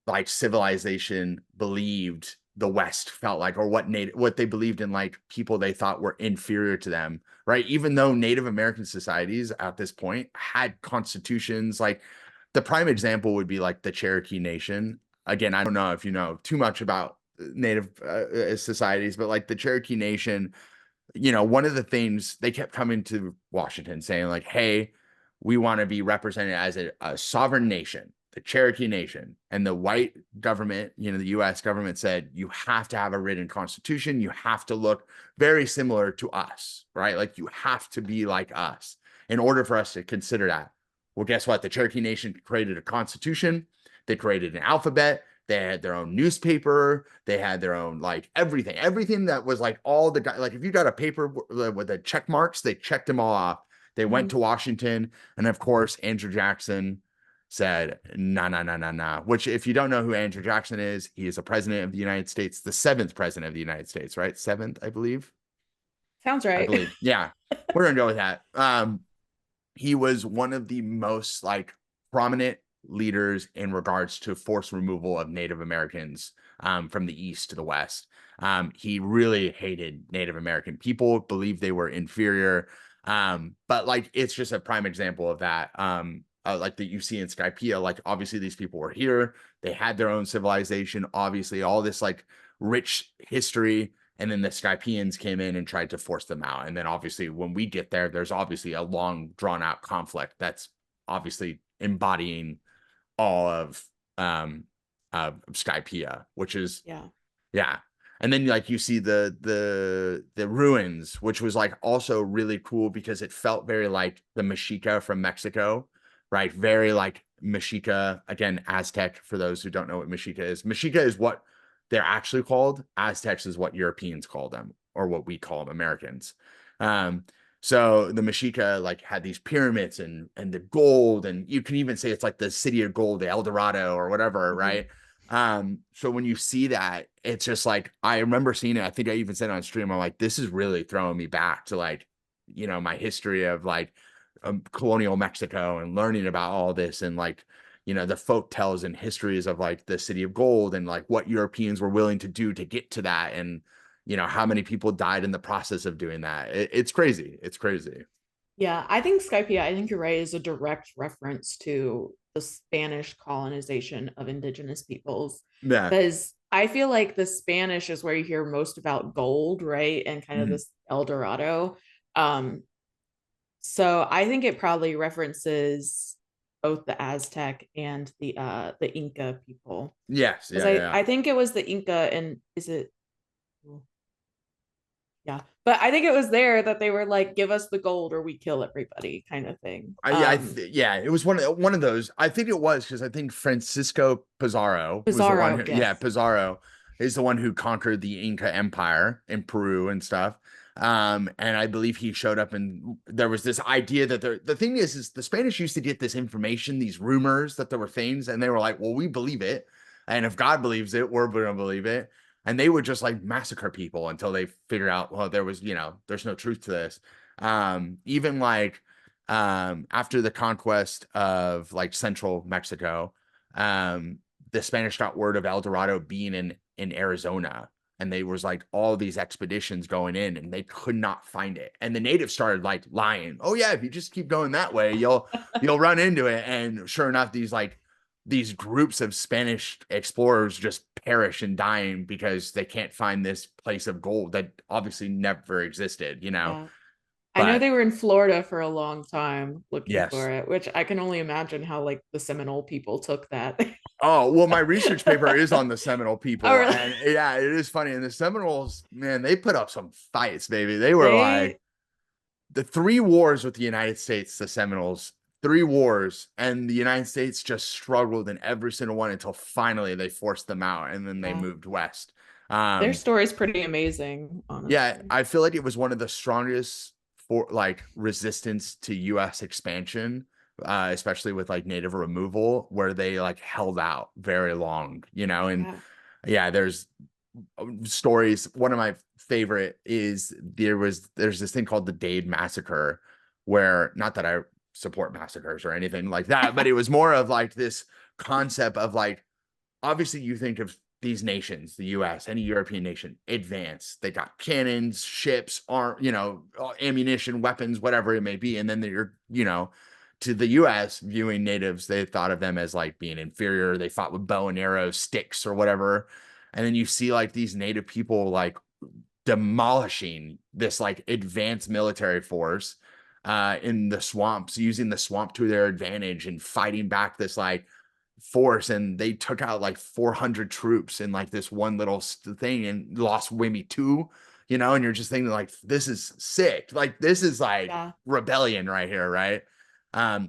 B: like civilization believed the West felt like, or what they believed in, like people they thought were inferior to them, right? Even though Native American societies at this point had constitutions, like the prime example would be like the Cherokee Nation. Again, I don't know if you know too much about Native societies, but like the Cherokee Nation, one of the things they kept coming to Washington saying, like, hey, we want to be represented as a sovereign nation, the Cherokee Nation. And the white government, the US government said, you have to have a written constitution. You have to look very similar to us, right? Like, you have to be like us in order for us to consider that. Well, guess what? The Cherokee Nation created a constitution, they created an alphabet, they had their own newspaper. They had their own like everything that was like all the guy. Like if you got a paper with the check marks, they checked them all off. They went
A: Mhm.
B: to Washington, and of course Andrew Jackson said, "Nah, nah, nah, nah, nah." Which, if you don't know who Andrew Jackson is, he is a president of the United States, the seventh president of the United States, right? Seventh, I believe.
A: Sounds
B: I
A: right.
B: believe. Yeah, we're gonna go with that. He was one of the most like prominent leaders in regards to forced removal of Native Americans from the East to the West. He really hated Native American people, believed they were inferior. But like, it's just a prime example of that. Like that you see in Skypeia, like obviously these people were here, they had their own civilization, obviously all this like rich history, and then the Skypeians came in and tried to force them out. And then obviously when we get there, there's obviously a long drawn out conflict that's obviously embodying all of Skypeia, which is
A: Yeah.
B: yeah. And then like you see the ruins, which was like also really cool because it felt very like the Mexica from Mexico, right? Very like Mexica, again, Aztec, for those who don't know what Mexica is. Mexica is what they're actually called. Aztecs is what Europeans call them, or what we call them, Americans. Um, so the Mexica like had these pyramids and the gold, and you can even say it's like the city of gold, the El Dorado or whatever,
A: Mhm.
B: right? So when you see that, it's just like, I remember seeing it. I think I even said it on stream, I'm like, this is really throwing me back to like, my history of like colonial Mexico and learning about all this, and like, the folk tales and histories of like the city of gold, and like what Europeans were willing to do to get to that, and how many people died in the process of doing that. It's crazy. It's crazy.
A: Yeah, I think Skypeia, I think you're right, is a direct reference to the Spanish colonization of indigenous peoples.
B: Yeah.
A: Because I feel like the Spanish is where you hear most about gold, right? And kind of
B: Mhm.
A: this El Dorado. Um, so I think it probably references both the Aztec and the Inca people.
B: Yes.
A: Because
B: Yeah. Yeah.
A: I think it was the Inca, and is it, yeah. But I think it was there that they were like, give us the gold or we kill everybody kind of thing.
B: Yeah, it was one of those. I think it was because I think Francisco Pizarro was the one
A: Bizarro,
B: who, yeah,
A: yes.
B: Pizarro is the one who conquered the Inca Empire in Peru and stuff. And I believe he showed up, and there was this idea that the thing is the Spanish used to get this information, these rumors that there were things, and they were like, well, we believe it. And if God believes it, we're going to believe it. And they would just like massacre people until they figure out, well, there's no truth to this. Even like after the conquest of like central Mexico, um, the Spanish got word of El Dorado being in Arizona, and they was like all these expeditions going in, and they could not find it. And the natives started like lying. Oh yeah, if you just keep going that way, you'll run into it. And sure enough, these groups of Spanish explorers just perish and dying because they can't find this place of gold that obviously never existed.
A: Yeah. I know
B: But
A: they were in Florida for a long time looking for
B: yes.
A: it, which I can only imagine how like the Seminole people took that.
B: Oh, well, my research paper is on the Seminole
A: Oh,
B: people.
A: really?
B: And yeah, it is funny. And the Seminoles, man, they put up some fights, baby. They were like
A: They,
B: the three wars with the United States, the Seminoles, three wars. And the United States just struggled in every single one until finally they forced them out, and then they
A: yeah,
B: moved west.
A: their
B: Um,
A: story's pretty amazing,
B: yeah,
A: honestly.
B: I feel like it was one of the strongest for like resistance to US expansion, especially with like native removal, where they like held out very long. And
A: Yeah.
B: yeah, there's stories. One of my favorite is there's this thing called the Dade Massacre, where, not that I support massacres or anything like that, but it was more of like this concept of like, obviously you think of these nations, the US, any European nation, advanced. They got cannons, ships, ammunition, weapons, whatever it may be. And then to the US viewing natives, they thought of them as like being inferior. They fought with bow and arrows, sticks, or whatever. And then you see like these native people like demolishing this like advanced military force in the swamps, using the swamp to their advantage and fighting back this like force. And they took out like 400 troops in like this one little thing and lost Wimmy too. And you're just thinking like, this is sick. Like, this is like
A: Yeah.
B: rebellion right here, right?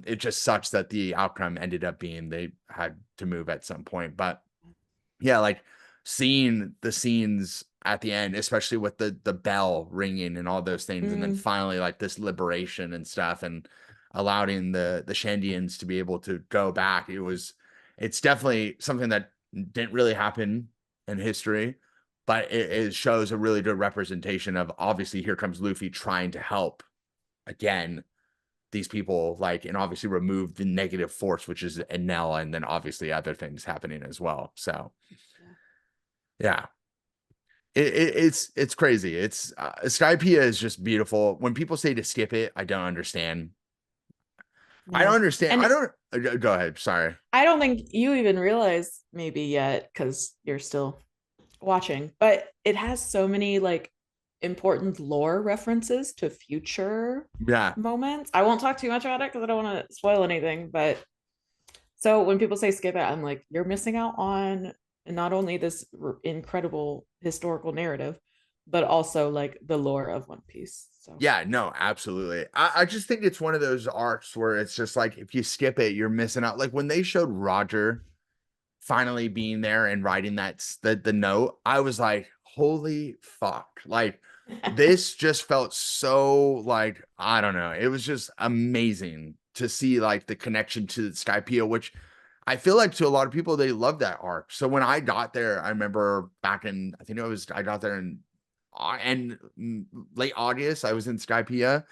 B: It just sucks that the outcome ended up being they had to move at some point. But yeah, like seeing the scenes at the end, especially with the bell ringing and all those things, and then
A: Mm,
B: finally like this liberation and stuff, and allowing the Shandians to be able to go back. It's definitely something that didn't really happen in history, but it shows a really good representation of, obviously here comes Luffy trying to help again, these people, like, and obviously remove the negative force, which is Enel, and then obviously other things happening as well. So
A: Yeah.
B: yeah, it's crazy. It's Skypeia is just beautiful. When people say to skip it, I don't understand. I don't
A: No.
B: understand. I
A: And
B: don't go ahead. Sorry.
A: I don't think you even realize maybe yet because you're still watching, but it has so many like important lore references to future
B: Yeah.
A: moments. I won't talk too much about it because I don't want to spoil anything, but so when people say skip it, I'm like, you're missing out on not only this incredible historical narrative, but also like the lore of One Piece. So
B: Yeah, no, absolutely. I just think it's one of those arcs where it's just like if you skip it, you're missing out. Like when they showed Roger finally being there and writing the note, I was like, holy fuck. Like this just felt so like, I don't know. It was just amazing to see like the connection to Skypiea, which I feel like to a lot of people, they love that arc. So when I got there, I remember back in, I think it was, I got there in and late August, I was in Skypiea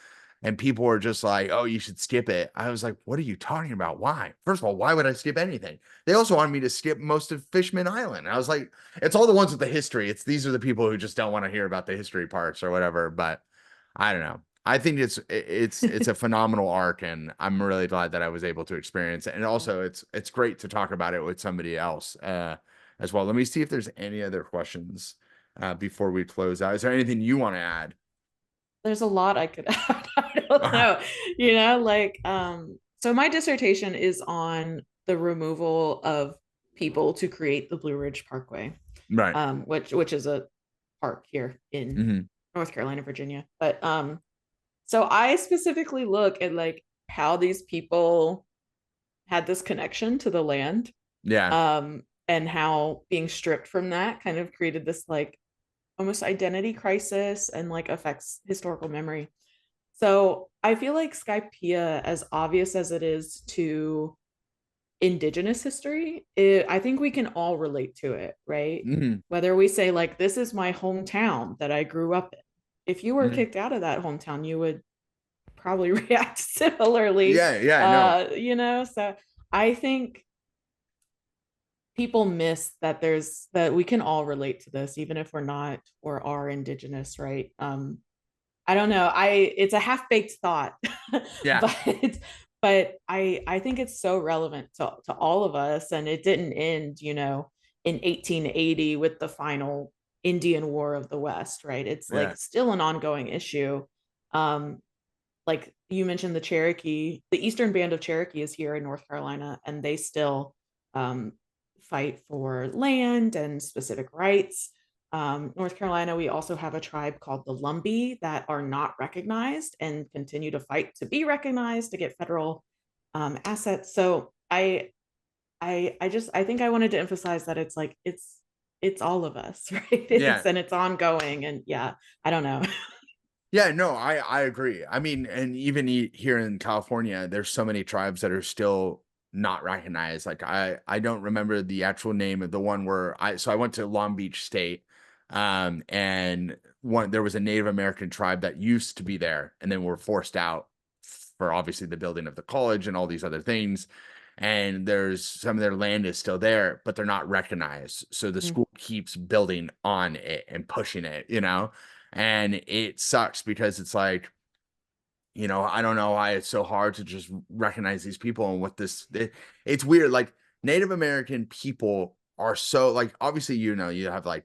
B: and people were just like, oh, you should skip it. I was like, what are you talking about? Why? First of all, why would I skip anything? They also wanted me to skip most of Fishman Island. I was like, it's all the ones with the history. It's these are the people who just don't want to hear about the history parts or whatever. But I don't know. I think it's a phenomenal arc, and I'm really glad that I was able to experience it. And
A: yeah.
B: also, it's great to talk about it with somebody else as well. Let me see if there's any other questions before we close out. Is there anything you want to add?
A: There's a lot I could add. I don't know, like so my dissertation is on the removal of people to create the Blue Ridge Parkway,
B: Right.
A: which is a park here in
B: Hmm.
A: North Carolina, Virginia. But so I specifically look at like how these people had this connection to the land,
B: Yeah.
A: and how being stripped from that kind of created this like almost identity crisis and like affects historical memory. So I feel like Skypeia, as obvious as it is to indigenous history, I think we can all relate to it, right?
B: Hmm.
A: Whether we say like this is my hometown that I grew up in. If you were
B: Hmm.
A: kicked out of that hometown, you would probably react similarly.
B: Yeah. Yeah. No.
A: So I think people miss that that we can all relate to this, even if we're not or are indigenous, right? I don't know. It's a half-baked thought,
B: Yeah.
A: but I think it's so relevant to all of us. And it didn't end, in 1880 with the final Indian War of the West, right? It's
B: Yeah.
A: like still an ongoing issue. Um, like you mentioned, the Eastern Band of Cherokee is here in North Carolina, and they still um, fight for land and specific rights. North Carolina, we also have a tribe called the Lumbee that are not recognized and continue to fight to be recognized to get federal assets. So I think I wanted to emphasize that it's like it's all of us, right?
B: Yeah.
A: It's ongoing, and yeah, I don't know.
B: Yeah, no, I agree. I mean, and even here in California, there's so many tribes that are still not recognized. Like I don't remember the actual name of the one where I went to Long Beach State, and there was a Native American tribe that used to be there and then were forced out for obviously the building of the college and all these other things. And there's some of their land is still there, but they're not recognized. So the
A: Mm,
B: school keeps building on it and pushing it, and it sucks because it's like, I don't know why it's so hard to just recognize these people and it's weird. Like Native American people are so like, obviously, you have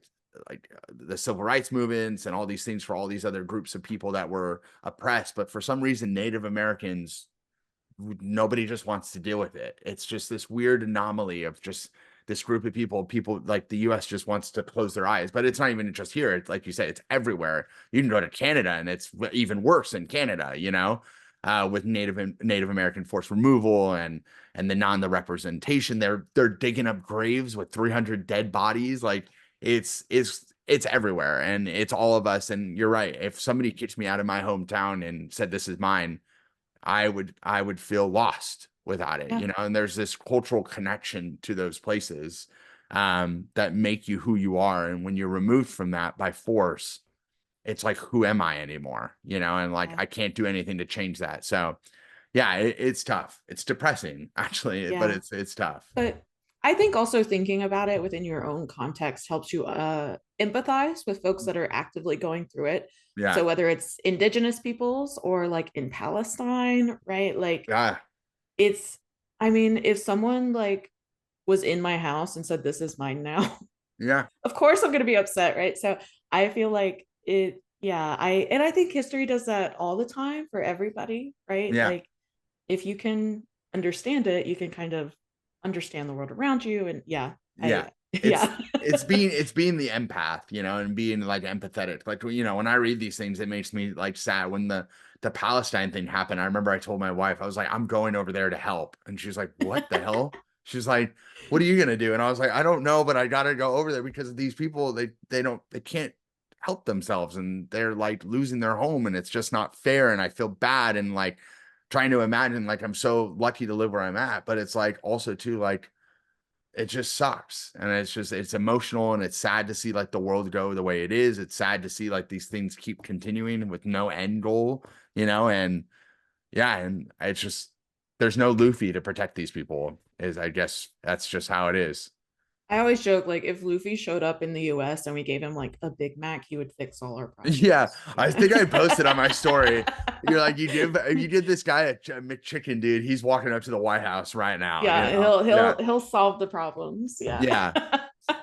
B: the civil rights movements and all these things for all these other groups of people that were oppressed. But for some reason, Native Americans, nobody just wants to deal with it. It's just this weird anomaly of just this group of people like the US just wants to close their eyes, but it's not even just here. It's like you said, it's everywhere. You can go to Canada and it's even worse in Canada, with Native American forced removal and the representation. They're digging up graves with 300 dead bodies. Like it's everywhere and it's all of us. And you're right. If somebody kicked me out of my hometown and said this is mine, I would feel lost without it,
A: yeah,
B: and there's this cultural connection to those places that make you who you are. And when you're removed from that by force, it's like, who am I anymore? And like,
A: yeah.
B: I can't do anything to change that. So Yeah, it's tough. It's depressing actually, but
A: Yeah.
B: it's tough.
A: But I think also thinking about it within your own context helps you empathize with folks that are actively going through it.
B: Yeah.
A: So whether it's indigenous peoples or like in Palestine, right? Like
B: Yeah.
A: it's, I mean, if someone like was in my house and said, "This is mine now,"
B: Yeah.
A: of course I'm going to be upset, right? So I feel like it, yeah, and I think history does that all the time for everybody, right?
B: Yeah.
A: Like if you can understand it, you can kind of understand the world around you. And yeah,
B: Yeah. It's
A: yeah.
B: it's being the empath, and being like empathetic. Like, when I read these things, it makes me like sad. When the Palestine thing happened, I remember I told my wife, I was like, I'm going over there to help. And she's like, what the hell? She's like, what are you gonna do? And I was like, I don't know, but I gotta go over there because these people, they can't help themselves, and they're like losing their home, and it's just not fair. And I feel bad, and like trying to imagine, like, I'm so lucky to live where I'm at, but it's like also too like it just sucks. And it's emotional, and it's sad to see like the world go the way it is. It's sad to see like these things keep continuing with no end goal, and yeah, and it's just there's no Luffy to protect these people, is I guess that's just how it is.
A: I always joke like if Luffy showed up in the US and we gave him like a Big Mac, he would fix all our
B: Yeah,
A: problems.
B: I think I posted on my story. You're like, you give this guy a McChicken, dude. He's walking up to the White House right now.
A: Yeah,
B: Yeah,
A: he'll solve the problems. Yeah.
B: yeah.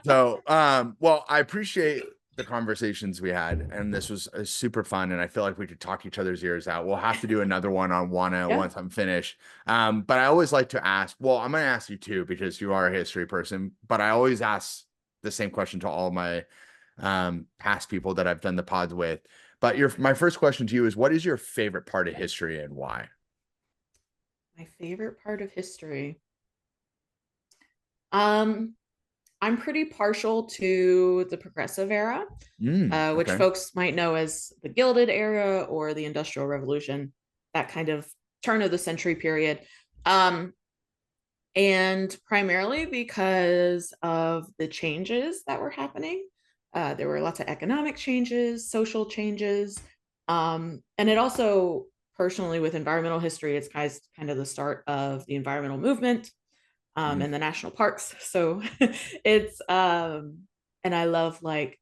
B: So, well, I appreciate the conversations we had, and this was super fun. And I feel like we could talk each other's ears out. We'll have to do another one on Wana
A: Yeah.
B: once I'm finished. But I always like to ask. Well, I'm going to ask you too because you are a history person. But I always ask the same question to all my past people that I've done the pods with. But my first question to you is, what is your favorite part of history and why?
A: My favorite part of history. Um, I'm pretty partial to the progressive era, which
B: Okay.
A: folks might know as the Gilded Era or the Industrial Revolution, that kind of turn of the century period. Um, and primarily because of the changes that were happening. There were lots of economic changes, social changes, and it also, personally, with environmental history, it's kind of the start of the environmental movement
B: Mm,
A: and the national parks. So it's and I love like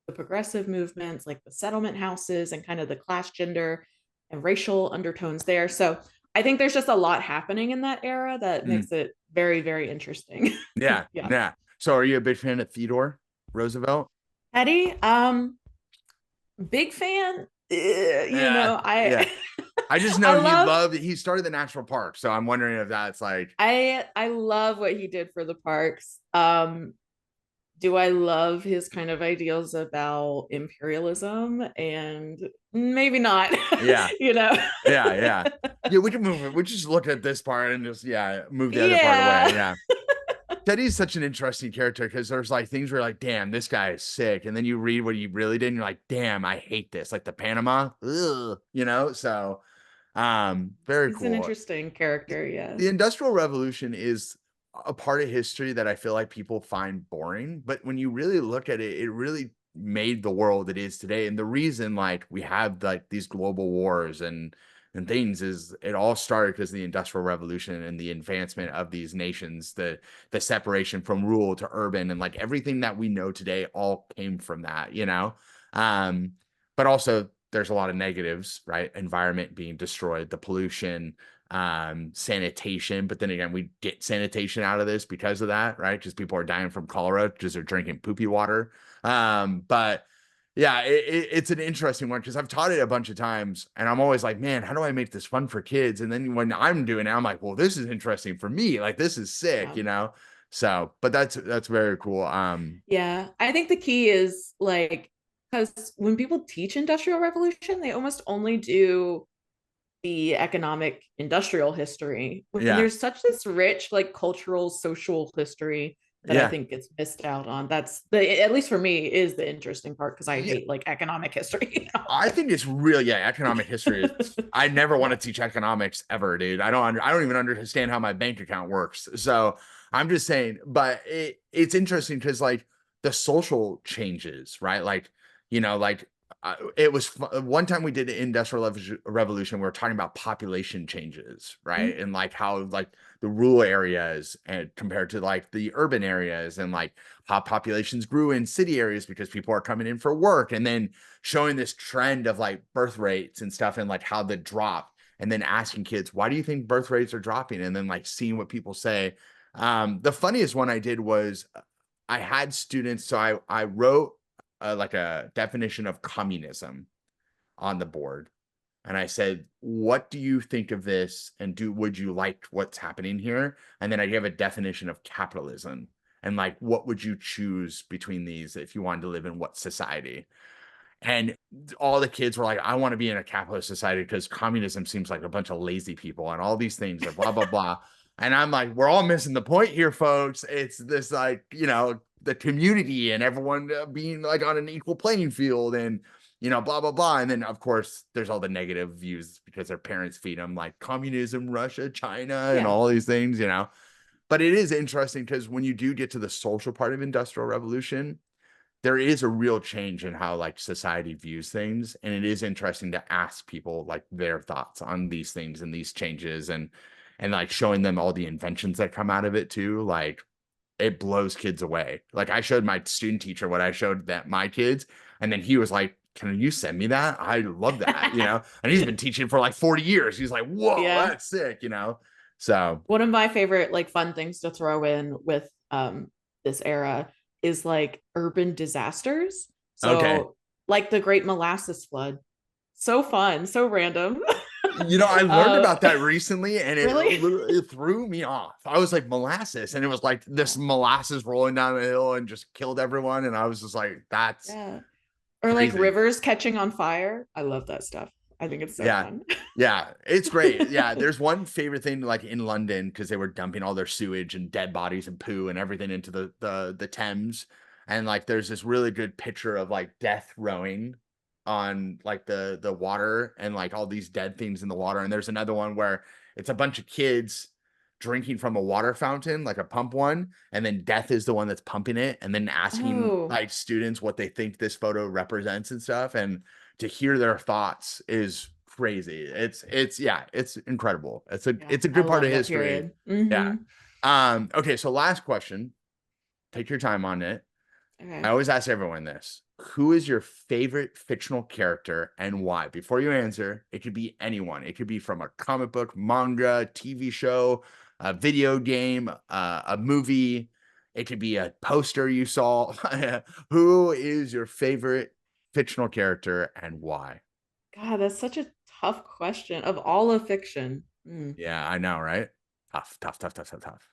A: the progressive movements, like the settlement houses and kind of the class, gender, and racial undertones there. So I think there's just a lot happening in that era that
B: mm.
A: makes it very, very interesting.
B: Yeah,
A: Yeah.
B: yeah. So, are you a big fan of Theodore Roosevelt?
A: Eddie, big fan.
B: Yeah, yeah.
A: I
B: I just
A: I
B: know
A: love
B: he started the national park, so I'm wondering if that's like,
A: I love what he did for the parks. Do I love his kind of ideals about imperialism? And maybe not,
B: yeah,
A: you know.
B: yeah, yeah, yeah. We can move it. We just look at this part and just move the other part away.
A: Yeah.
B: Yeah, Teddy's such an interesting character because there's like things where you're like, damn, this guy is sick, and then you read what he really did, and you're like, damn, I hate this, like the Panama, ugh, So, very
A: He's an
B: cool.
A: interesting character, yeah.
B: The Industrial Revolution is a part of history that I feel like people find boring, but when you really look at it, it really made the world it is today. And the reason like we have like these global wars and things is it all started because of the Industrial Revolution and the advancement of these nations, the separation from rural to urban, and like everything that we know today all came from that. Um, but also there's a lot of negatives, right? Environment being destroyed, the pollution, sanitation. But then again, we get sanitation out of this because of that, right? Because people are dying from cholera because they're drinking poopy water. But yeah, it's an interesting one because I've taught it a bunch of times, and I'm always like, man, how do I make this fun for kids? And then when I'm doing it, I'm like, well, this is interesting for me. Like, this is
A: Yeah.
B: sick. So, but that's very cool.
A: Yeah. I think the key is like, because when people teach industrial revolution, they almost only do the economic industrial history when
B: Yeah,
A: there's such this rich like cultural social history that I
B: yeah.
A: think gets missed out on. That's the, at least for me, is the interesting part because I
B: Yeah,
A: hate like economic history.
B: I think it's real. Yeah, economic history is. I never want
A: Yeah.
B: to teach economics ever, dude. I don't even understand how my bank account works. So I'm just saying, but it's interesting because like the social changes, right? Like it was one time we did an industrial revolution. We were talking about population changes, right?
A: Mhm.
B: And like how like the rural areas and compared to like the urban areas, and like how populations grew in city areas because people are coming in for work, and then showing this trend of like birth rates and stuff, and like how the drop, and then asking kids, why do you think birth rates are dropping? And then like seeing what people say. The funniest one I did was I had students, so I wrote like a definition of communism on the board. And I said, what do you think of this? And would you like what's happening here? And then I gave a definition of capitalism. And like, what would you choose between these if you wanted to live in what society? And all the kids were like, I want to be in a capitalist society because communism seems like a bunch of lazy people and all these things are blah, blah, blah. And I'm like, we're all missing the point here, folks. It's this like, the community and everyone being like on an equal playing field and, blah, blah, blah. And then, of course, there's all the negative views because their parents feed them like communism, Russia, China, and
A: Yeah.
B: all these things. But it is interesting because when you do get to the social part of industrial revolution, there is a real change in how like society views things, and it is interesting to ask people like their thoughts on these things and these changes, and like showing them all the inventions that come out of it too. Like it blows kids away. Like I showed my student teacher what I showed that my kids, and then he was like, can you send me that? I love that. And he's been teaching for like 40 years. He's like, whoa,
A: Yeah.
B: that's sick. So
A: One of my favorite like fun things to throw in with this era is like urban disasters.
B: okay.
A: So like the Great Molasses Flood. So fun, so random.
B: I learned
A: uh
B: about that recently, and it
A: really?
B: literally it threw me off. I was like molasses, and it was like this
A: Yeah.
B: molasses rolling down the hill and just killed everyone. And I was just like, that's
A: Yeah. Or like
B: crazy.
A: rivers catching on fire. I love that stuff. I think it's so
B: Yeah.
A: fun.
B: Yeah, it's great. Yeah, there's one favorite thing like in London because they were dumping all their sewage and dead bodies and poo and everything into the Thames. And like there's this really good picture of like death rowing on like the water and like all these dead things in the water. And there's another one where it's a bunch of kids drinking from a water fountain, like a pump one, and then death is the one that's pumping it, and then asking
A: Oh,
B: like students what they think this photo represents and stuff. And to hear their thoughts is crazy. It's yeah, it's incredible. It's a
A: yeah.
B: it's a
A: I
B: good part
A: love
B: of
A: that
B: history.
A: period.
B: Yeah.
A: Mm-hmm.
B: Okay, so last question. Take your time on it. I
A: Okay.
B: always ask everyone this. Who is your favorite fictional character and why? Before you answer, it could be anyone. It could be from a comic book, manga, TV show, a video game, a movie. It could be a poster you saw. Who is your favorite fictional character and why?
A: God, that's such a tough question of all of fiction. Mm.
B: Yeah, I know, right? Tough, tough, tough, tough, tough, tough.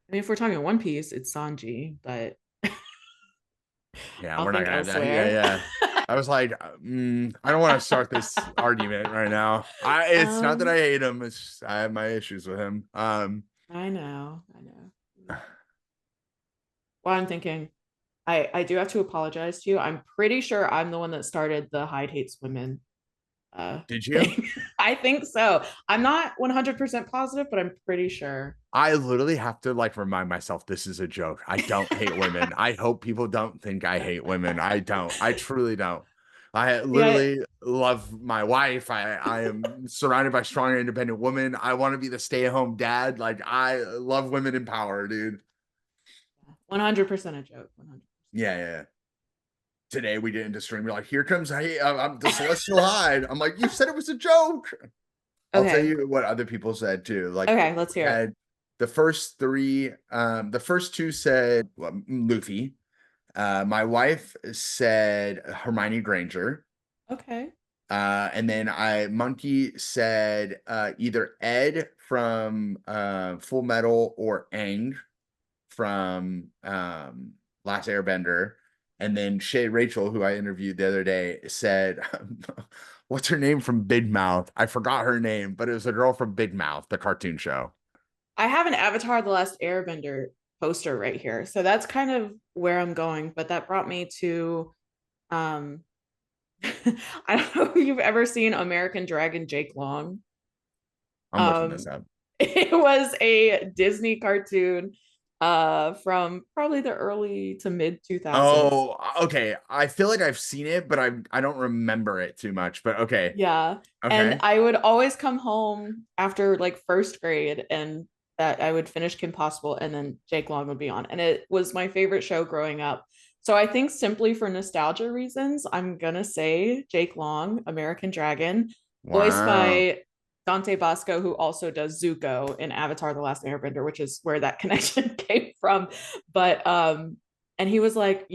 A: I mean, if we're talking One Piece, it's Sanji, but
B: Yeah,
A: I'll
B: we're not
A: think
B: gonna have that. Yeah,
A: elsewhere.
B: yeah. I was like, I don't want to start this argument right now. It's not that I
A: um,
B: hate him. It's just, I have my issues with him.
A: I know, I know. Well, I'm thinking, I do have to apologize to you. I'm pretty sure I'm the one that started the Hyde hates women
B: Did you?
A: thing. I think so. I'm not 100% positive, but I'm pretty sure.
B: I literally have to like remind myself this is a joke. I don't hate women. I hope people don't think I hate women. I don't. I truly don't. I
A: Yeah,
B: literally love my wife. I am surrounded by strong, independent women. I want to be the stay-at-home dad. Like I love women in power, dude.
A: 100% a joke. 100%.
B: Yeah, yeah. Today we get into stream. You're like, here comes I'm the Celestial Hyde. I'm like, you said it was a joke. I'll tell
A: Okay.
B: you what other people said too. Like
A: Okay, let's
B: we
A: hear it.
B: had the first three, the first two said Luffy. My wife said Hermione Granger.
A: Okay.
B: And then Monkey said either Ed from Full Metal or Aang from Last Airbender. And then Shay Rachel, who I interviewed the other day, said, what's her name from Big Mouth? I forgot her name, but it was a girl from Big Mouth, the cartoon show.
A: I have an Avatar The Last Airbender poster right here. So that's kind of where I'm going, but that brought me to um I don't know if you've ever seen American Dragon Jake Long.
B: I'm looking this
A: Um
B: up.
A: it was a Disney cartoon from probably the early to mid 2000s.
B: Oh, okay. I feel like I've seen it, but I don't remember it too much. But okay.
A: Yeah. And
B: Okay.
A: I would always come home after like first grade and that I would finish Kim Possible and then Jake Long would be on. And it was my favorite show growing up. So I think simply for nostalgia reasons, I'm gonna say Jake Long, American Dragon, voiced
B: Wow.
A: by Dante Bosco, who also does Zuko in Avatar: The Last Airbender, which is where that connection came from. But and he was like,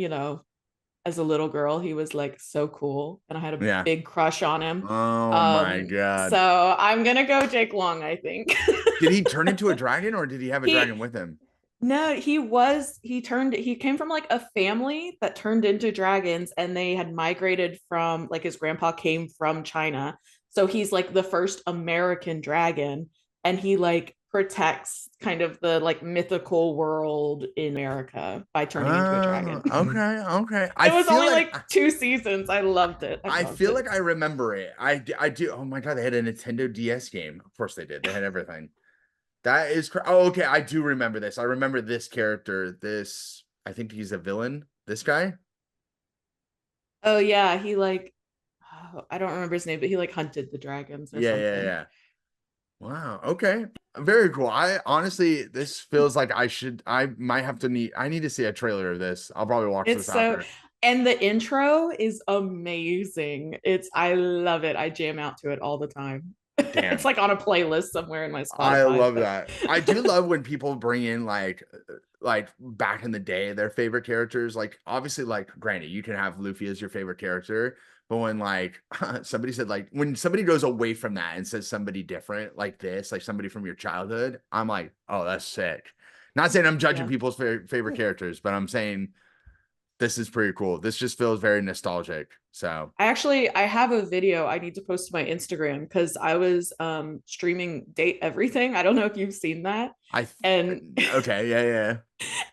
A: as a little girl, he was like so cool, and I had a
B: Yeah.
A: big crush on him.
B: Oh my
A: So
B: God.
A: I'm gonna go Jake Long, I think.
B: Did he turn into a dragon or did he have a
A: he
B: dragon with him?
A: no, he came from like a family that turned into dragons, and they had migrated from like his grandpa came from China. So he's like the first American dragon, and he like protects kind of the like mythical world in America by turning into a
B: Oh,
A: dragon.
B: okay, okay.
A: It was only like 2 seasons. I loved it. I
B: I
A: loved
B: feel
A: it.
B: like I remember it. I do. Oh my God, they had a Nintendo DS game. Of course they did. They had everything. That is oh, okay. I do remember this. I remember this character. This, I think he's a villain. This guy.
A: Oh yeah, he like I don't remember his name, but he like hunted the dragons or
B: Yeah, yeah,
A: something.
B: yeah. Wow. Okay. Very cool. I honestly, this feels like I might have to I need to see a trailer of this. I'll probably watch
A: It's
B: this
A: so
B: after.
A: and the intro is amazing. I love it. I jam out to it all the time. It's
B: Damn.
A: like on a playlist somewhere in my
B: I
A: Spotify,
B: love
A: but
B: that. I do love when people bring in like back in the day their favorite characters. Like obviously, like granted, you can have Luffy as your favorite character, but when like somebody said like when somebody goes away from that and says somebody different like this, like somebody from your childhood, I'm like, oh, that's sick. Not saying I'm judging
A: yeah.
B: people's favorite characters, but I'm saying this is pretty cool. This just feels very nostalgic. So
A: I have a video I need to post to my Instagram because I was streaming Date Everything. I don't know if you've seen that.
B: I
A: And
B: okay, yeah, yeah.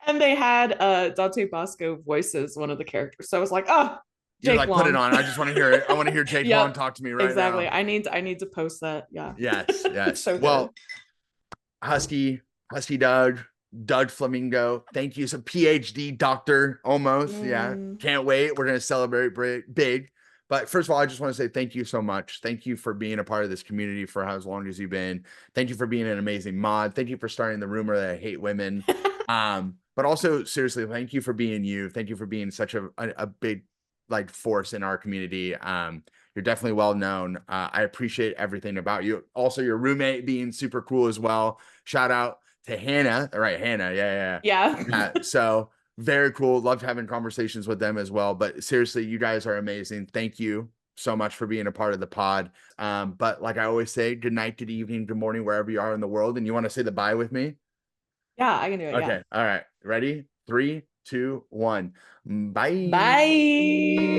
A: and they had Dante Bosco voices one of the characters. So I was like, oh,
B: You're
A: Jake
B: like, put it
A: Long.
B: on. I just want to hear it. I want to hear Jake Long
A: Yep,
B: talk to me right
A: exactly.
B: now.
A: I need to post that. Yeah.
B: Yes,
A: It's
B: yes.
A: so good.
B: Well, Husky, Husky Doug, Doug Flamingo. Thank you. So PhD doctor almost. Yeah.
A: Mm.
B: Can't wait. We're gonna celebrate big. But first of all, I just want to say thank you so much. Thank you for being a part of this community for as long as you've been. Thank you for being an amazing mod. Thank you for starting the rumor that I hate women. But also seriously, thank you for being you. Thank you for being such a big like force in our community. You're definitely well known. I appreciate everything about you. Also, your roommate being super cool as well. Shout out to Hannah. All right, Hannah. Yeah,
A: Yeah.
B: yeah. So very cool. Loved having conversations with them as well. But seriously, you guys are amazing. Thank you so much for being a part of the pod. But like I always say, good night, good evening, good morning, wherever you are in the world. And you want to say the bye with me?
A: Yeah, I can do it. Yeah.
B: Okay. All right. Ready? 3, 2, 1. Bye.
A: Bye.